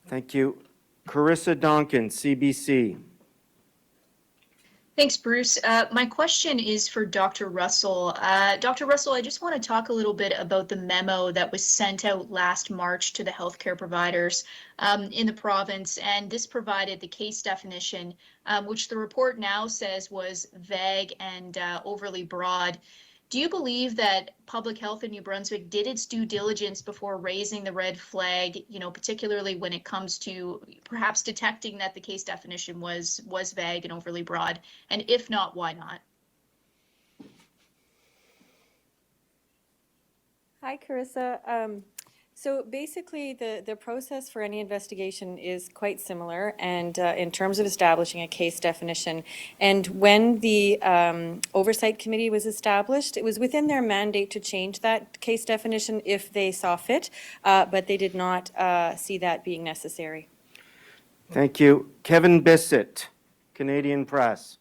Thank you. Carissa Donkin, CBC. Thanks, Bruce. My question is for Dr. Russell. Dr. Russell, I just want to talk a little bit about the memo that was sent out last March to the healthcare providers in the province, and this provided the case definition, which the report now says was vague and overly broad. Do you believe that public health in New Brunswick did its due diligence before raising the red flag, particularly when it comes to perhaps detecting that the case definition was vague and overly broad? And if not, why not? Hi, Carissa. So basically, the process for any investigation is quite similar, and in terms of establishing a case definition. And when the oversight committee was established, it was within their mandate to change that case definition if they saw fit, but they did not see that being necessary. Thank you. Kevin Bissett, Canadian Press.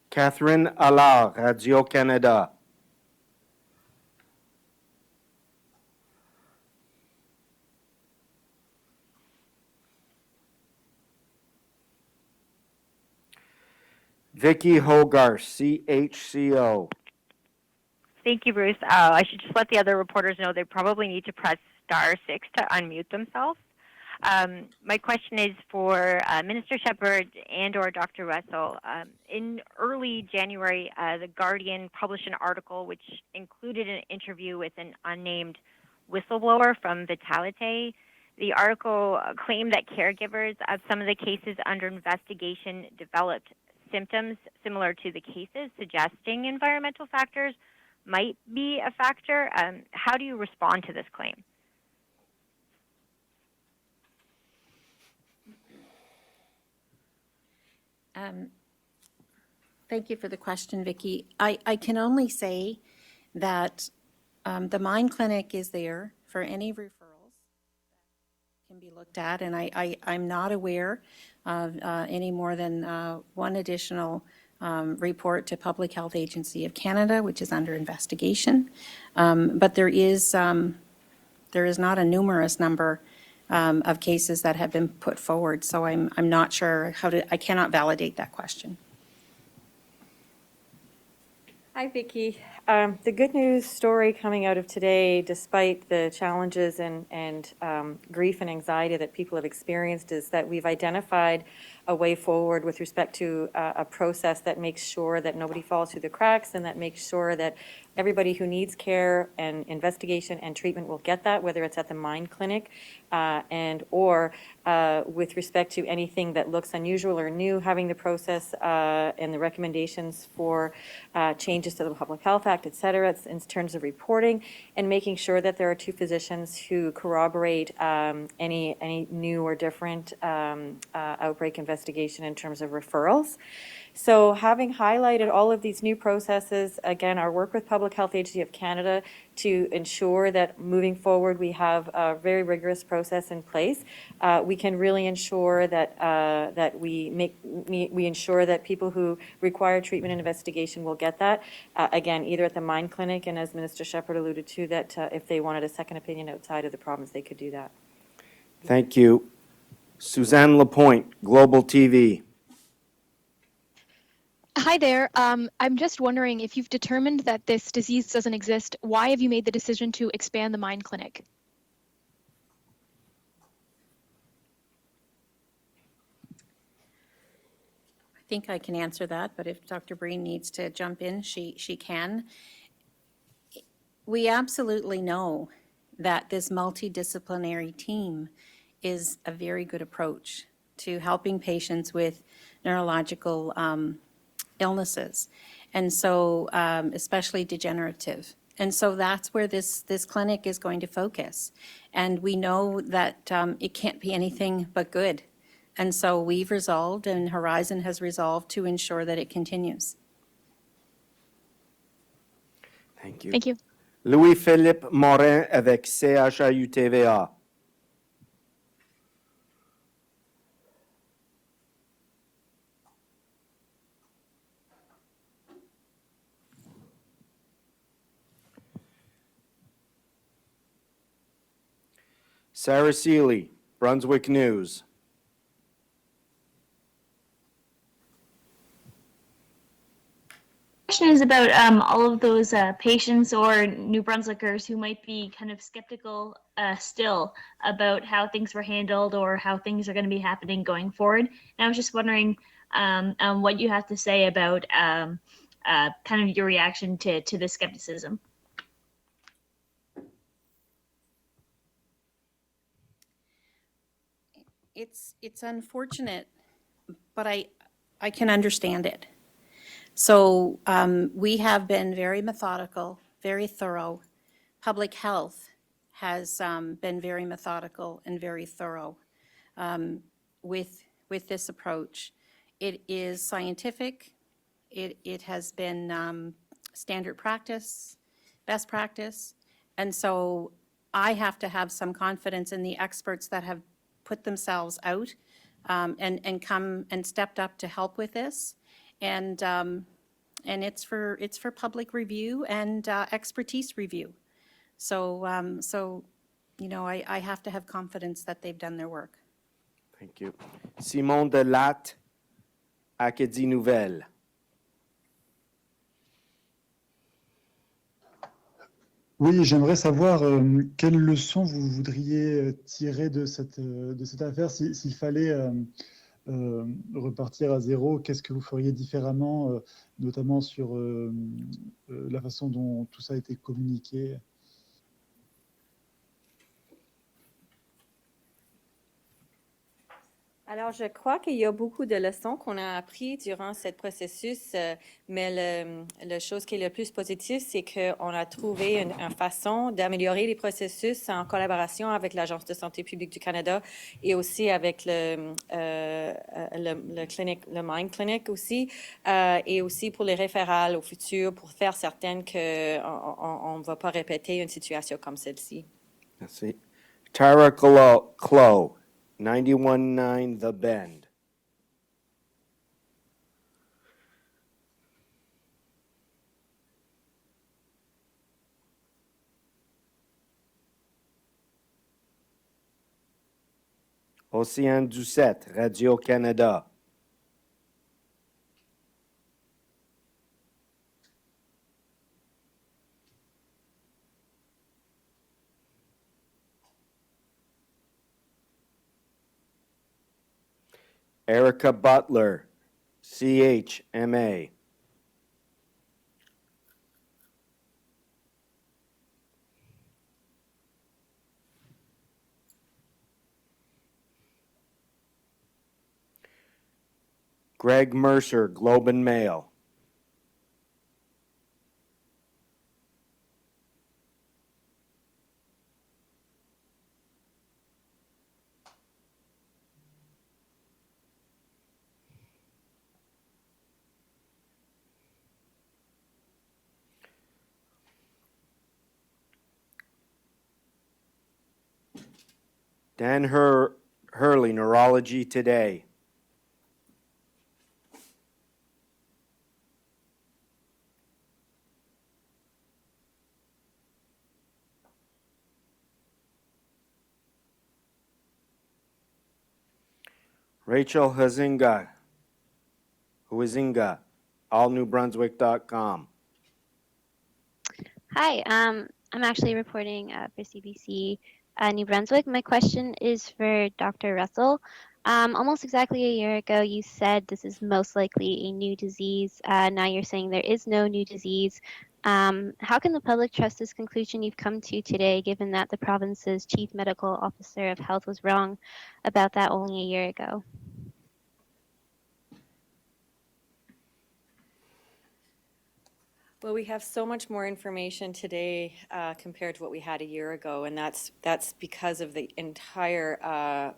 Catherine Allard, Radio-Canada. Vicky Hogarth, CHCO. Thank you, Bruce. I should just let the other reporters know they probably need to press *6 to unmute themselves. My question is for Minister Shephard and or Dr. Russell. In early January, The Guardian published an article which included an interview with an unnamed whistleblower from Vitalite. The article claimed that caregivers of some of the cases under investigation developed symptoms similar to the cases, suggesting environmental factors might be a factor. How do you respond to this claim? Thank you for the question, Vicki. I can only say that the Mind Clinic is there for any referrals that can be looked at, and I'm not aware of any more than one additional report to Public Health Agency of Canada, which is under investigation. But there is not a numerous number of cases that have been put forward, so I'm not sure I cannot validate that question. Hi, Vicki. The good news story coming out of today, despite the challenges and grief and anxiety that people have experienced, is that we've identified a way forward with respect to a process that makes sure that nobody falls through the cracks and that makes sure that everybody who needs care and investigation and treatment will get that, whether it's at the Mind Clinic or with respect to anything that looks unusual or new, having the process and the recommendations for changes to the Public Health Act, et cetera, in terms of reporting, and making sure that there are two physicians who corroborate any new or different outbreak investigation in terms of referrals. So having highlighted all of these new processes, again, our work with Public Health Agency of Canada to ensure that moving forward we have a very rigorous process in place, we can really ensure that we ensure that people who require treatment and investigation will get that, again, either at the Mind Clinic, and as Minister Shephard alluded to, that if they wanted a second opinion outside of the province, they could do that. Thank you. Suzanne Lapointe, Global TV. Hi there. I'm just wondering, if you've determined that this disease doesn't exist, why have you made the decision to expand the Mind Clinic? I think I can answer that, but if Dr. Breen needs to jump in, she can. We absolutely know that this multidisciplinary team is a very good approach to helping patients with neurological illnesses, and so especially degenerative. And so that's where this clinic is going to focus. And we know that it can't be anything but good. And so we've resolved, and Horizon has resolved, to ensure that it continues. Thank you. Thank you. Louis-Philippe Morin avec CHCO-TVA. Sarah Seeley, Brunswick News. Question is about all of those patients or New Brunswickers who might be kind of skeptical still about how things were handled or how things are going to be happening going forward. And I was just wondering what you have to say about kind of your reaction to the skepticism. It's unfortunate, but I can understand it. So we have been very methodical, very thorough. Public health has been very methodical and very thorough with this approach. It is scientific. It has been standard practice, best practice, and so I have to have some confidence in the experts that have put themselves out and come and stepped up to help with this. And it's for public review and expertise review. So you know, I have to have confidence that they've done their work. Thank you. Simon Delatte, Acadie Nouvelle. Oui, j'aimerais savoir quelles leçons vous voudriez tirer de cette affaire. S'il fallait repartir à zéro, qu'est-ce que vous feriez différemment, notamment sur la façon dont tout ça a été communiqué? Alors, je crois qu'il y a beaucoup de leçons qu'on a apprises durant ce processus, mais la chose qui est le plus positive, c'est qu'on a trouvé une façon d'améliorer les processus en collaboration avec l'Agence de santé publique du Canada et aussi avec le Mind Clinic aussi, et aussi pour les référals au futur pour faire certaine qu'on ne va pas répéter une situation comme celle-ci. Merci. Tara Clow. 91.9 The Bend. Océane Doucette, Radio-Canada. Erica Butler, CHMA. Greg Mercer, Globe and Mail. Dan Hurley, Neurology Today. Rachel Huizinga, allnewbrunswick.com. Hi, I'm actually reporting for CBC New Brunswick. My question is for Dr. Russell. Almost exactly a year ago, you said this is most likely a new disease. Now you're saying there is no new disease. How can the public trust this conclusion you've come to today, given that the province's Chief Medical Officer of Health was wrong about that only a year ago? Well, we have so much more information today compared to what we had a year ago, and that's because of the entire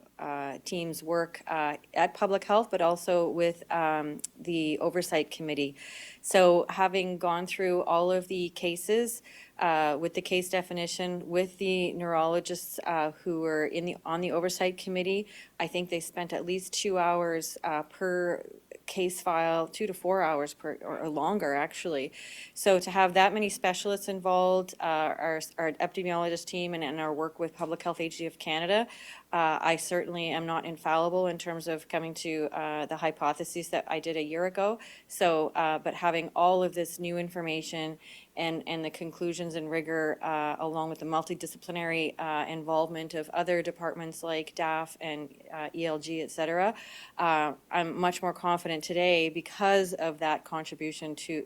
team's work at Public Health, but also with the Oversight Committee. So having gone through all of the cases with the case definition, with the neurologists who were on the Oversight Committee, I think they spent at least 2 hours per case file, 2 to 4 hours per, or longer actually. So to have that many specialists involved, our epidemiologist team and our work with Public Health Agency of Canada, I certainly am not infallible in terms of coming to the hypotheses that I did a year ago. So, but having all of this new information and the conclusions and rigor, along with the multidisciplinary involvement of other departments like DAF and ELG, et cetera, I'm much more confident today because of that contribution to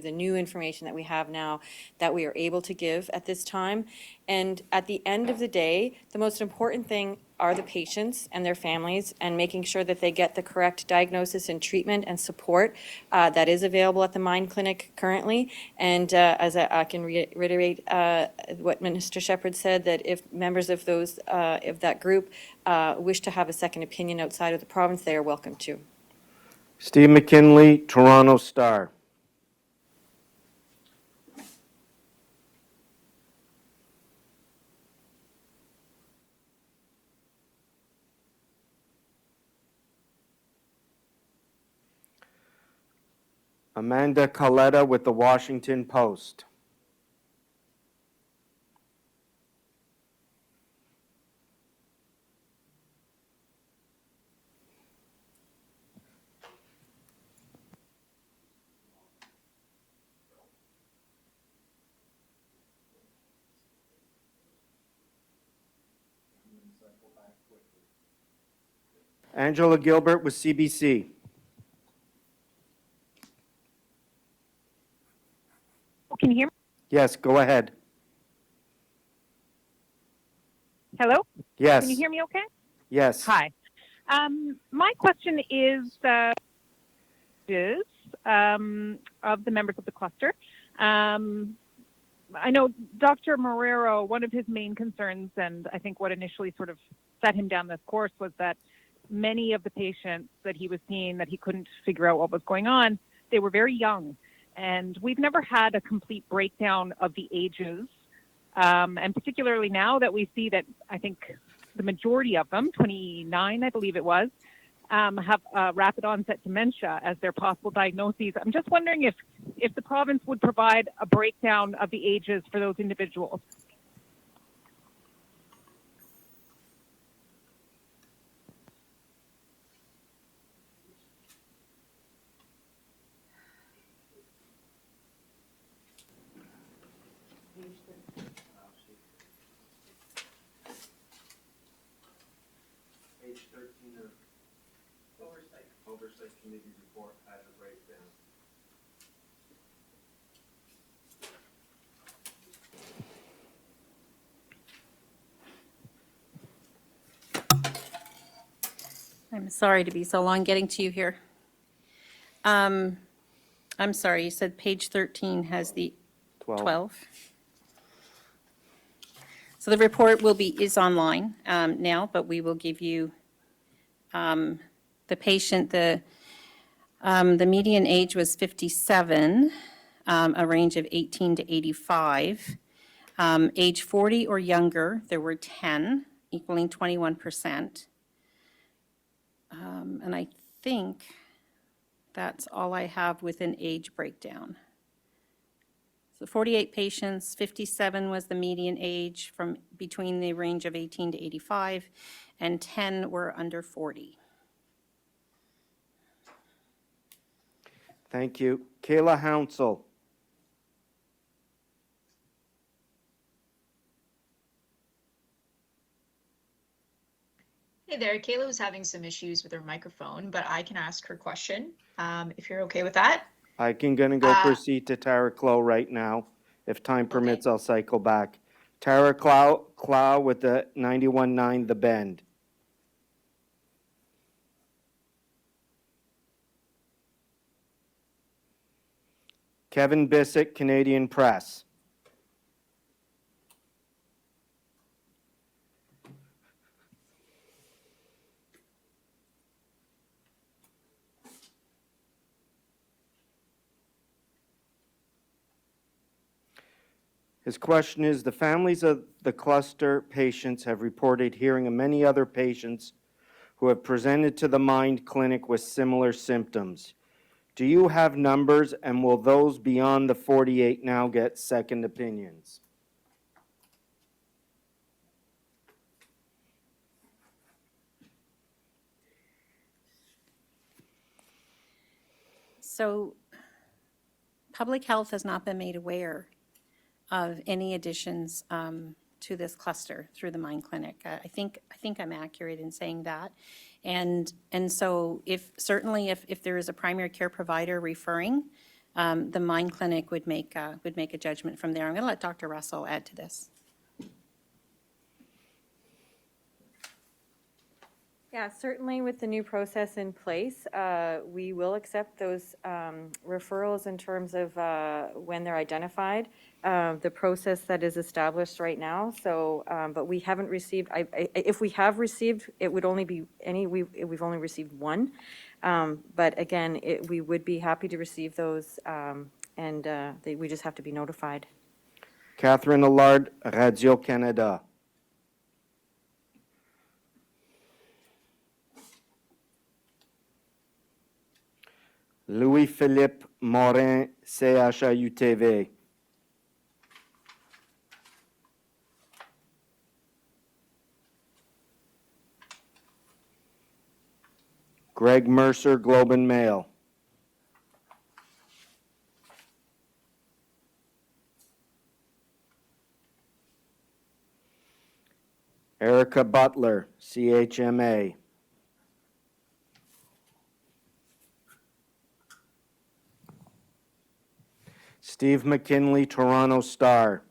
the new information that we have now that we are able to give at this time. And at the end of the day, the most important thing are the patients and their families, and making sure that they get the correct diagnosis and treatment and support that is available at the Mind Clinic currently. And as I can reiterate what Minister Shephard said, that if members of that group wish to have a second opinion outside of the province, they are welcome to. Steve McKinley, Toronto Star. Amanda Coletta with the Washington Post. Angela Gilbert with CBC. Can you hear me? Yes, go ahead. Hello? Yes. Can you hear me okay? Yes. Hi. My question is of the members of the cluster. I know Dr. Marrero, one of his main concerns, and I think what initially sort of set him down this course, was that many of the patients that he was seeing, that he couldn't figure out what was going on, they were very young. And we've never had a complete breakdown of the ages. And particularly now that we see that I think the majority of them, 29, I believe it was, have rapid onset dementia as their possible diagnoses. I'm just wondering if the province would provide a breakdown of the ages for those individuals. Page 13 of Oversight Committee report has a breakdown. I'm sorry to be so long getting to you here. I'm sorry, you said page 13 has the 12. So the report is online now, but we will give you the patient, the median age was 57, a range of 18 to 85. Age 40 or younger, there were 10, equaling 21%. And I think that's all I have with an age breakdown. So 48 patients, 57 was the median age from between the range of 18 to 85, and 10 were under 40. Thank you. Kayla Hounsel. Hey there, Kayla was having some issues with her microphone, but I can ask her question if you're okay with that. I can gonna go proceed to Tara Clow right now. If time permits, I'll cycle back. Tara Clow with the 91.9 The Bend. Kevin Bissett, Canadian Press. His question is, the families of the cluster patients have reported hearing of many other patients who have presented to the Mind Clinic with similar symptoms. Do you have numbers, and will those beyond the 48 now get second opinions? So public health has not been made aware of any additions to this cluster through the Mind Clinic. I think I'm accurate in saying that. And so certainly if there is a primary care provider referring, the Mind Clinic would make a judgment from there. I'm going to let Dr. Russell add to this. Yeah, certainly with the new process in place, we will accept those referrals in terms of when they're identified, the process that is established right now. So, but we haven't received, if we have received, it would only be we've only received one. But again, we would be happy to receive those, and we just have to be notified. Catherine Allard, Radio-Canada. Louis-Philippe Morin, CHCO-TV. Greg Mercer, Globe and Mail. Erica Butler, CHMA. Steve McKinley, Toronto Star.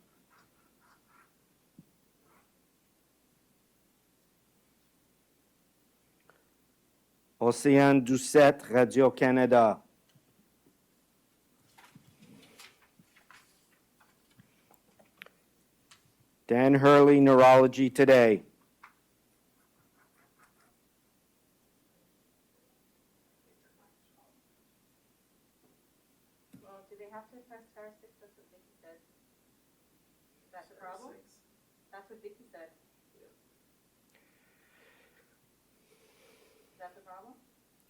Océane Doucette, Radio-Canada. Dan Hurley, Neurology Today. Well, do they have to press star 6? That's what Vicky said. Is that the problem? That's what Vicky said. Is that the problem?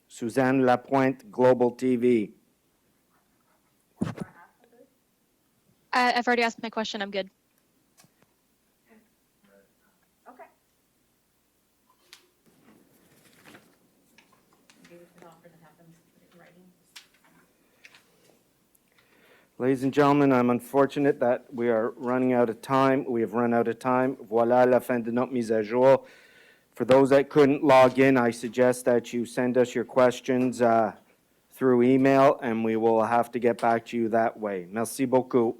Suzanne Lapointe, Global TV. I've already asked my question. I'm good. Okay. Ladies and gentlemen, I'm unfortunate that we are running out of time. We have run out of time. Voilà la fin de notre mise à jour. For those that couldn't log in, I suggest that you send us your questions through email, and we will have to get back to you that way. Merci beaucoup.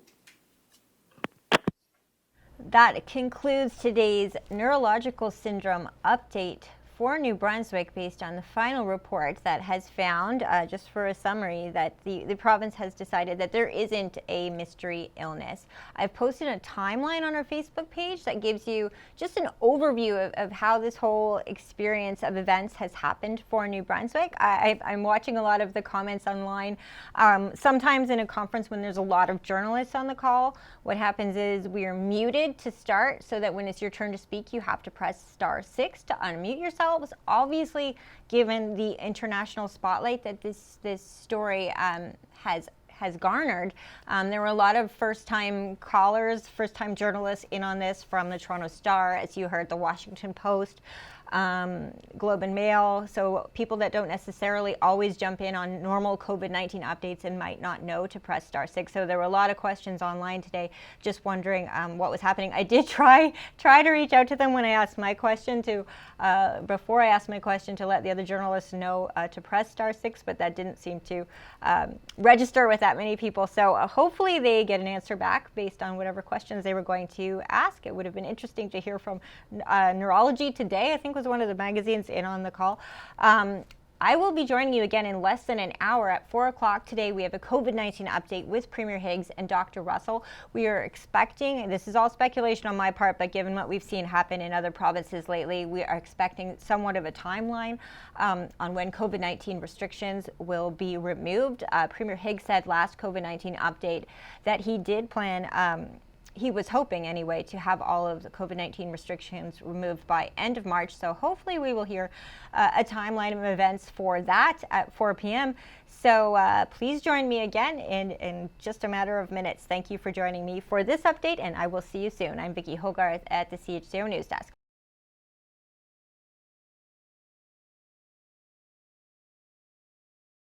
That concludes today's neurological syndrome update for New Brunswick based on the final report that has found, just for a summary, that the province has decided that there isn't a mystery illness. I've posted a timeline on our Facebook page that gives you just an overview of how this whole experience of events has happened for New Brunswick. I'm watching a lot of the comments online. Sometimes in a conference when there's a lot of journalists on the call, what happens is we are muted to start so that when it's your turn to speak, you have to press star 6 to unmute yourself. Obviously, given the international spotlight that this story has garnered, there were a lot of first-time callers, first-time journalists in on this from the Toronto Star, as you heard, the Washington Post, Globe and Mail, so people that don't necessarily always jump in on normal COVID-19 updates and might not know to press star 6. So there were a lot of questions online today just wondering what was happening. I did try to reach out to them when I asked my question before I asked my question to let the other journalists know to press star 6, but that didn't seem to register with that many people. So hopefully they get an answer back based on whatever questions they were going to ask. It would have been interesting to hear from Neurology Today, I think was one of the magazines in on the call. I will be joining you again in less than an hour at 4 o'clock today. We have a COVID-19 update with Premier Higgs and Dr. Russell. We are expecting, this is all speculation on my part, but given what we've seen happen in other provinces lately, we are expecting somewhat of a timeline on when COVID-19 restrictions will be removed. Premier Higgs said last COVID-19 update that he did plan, he was hoping anyway, to have all of the COVID-19 restrictions removed by end of March. So hopefully we will hear a timeline of events for that at 4 p.m. So please join me again in just a matter of minutes. Thank you for joining me for this update, and I will see you soon. I'm Vicki Hogarth at the CHCO News Desk.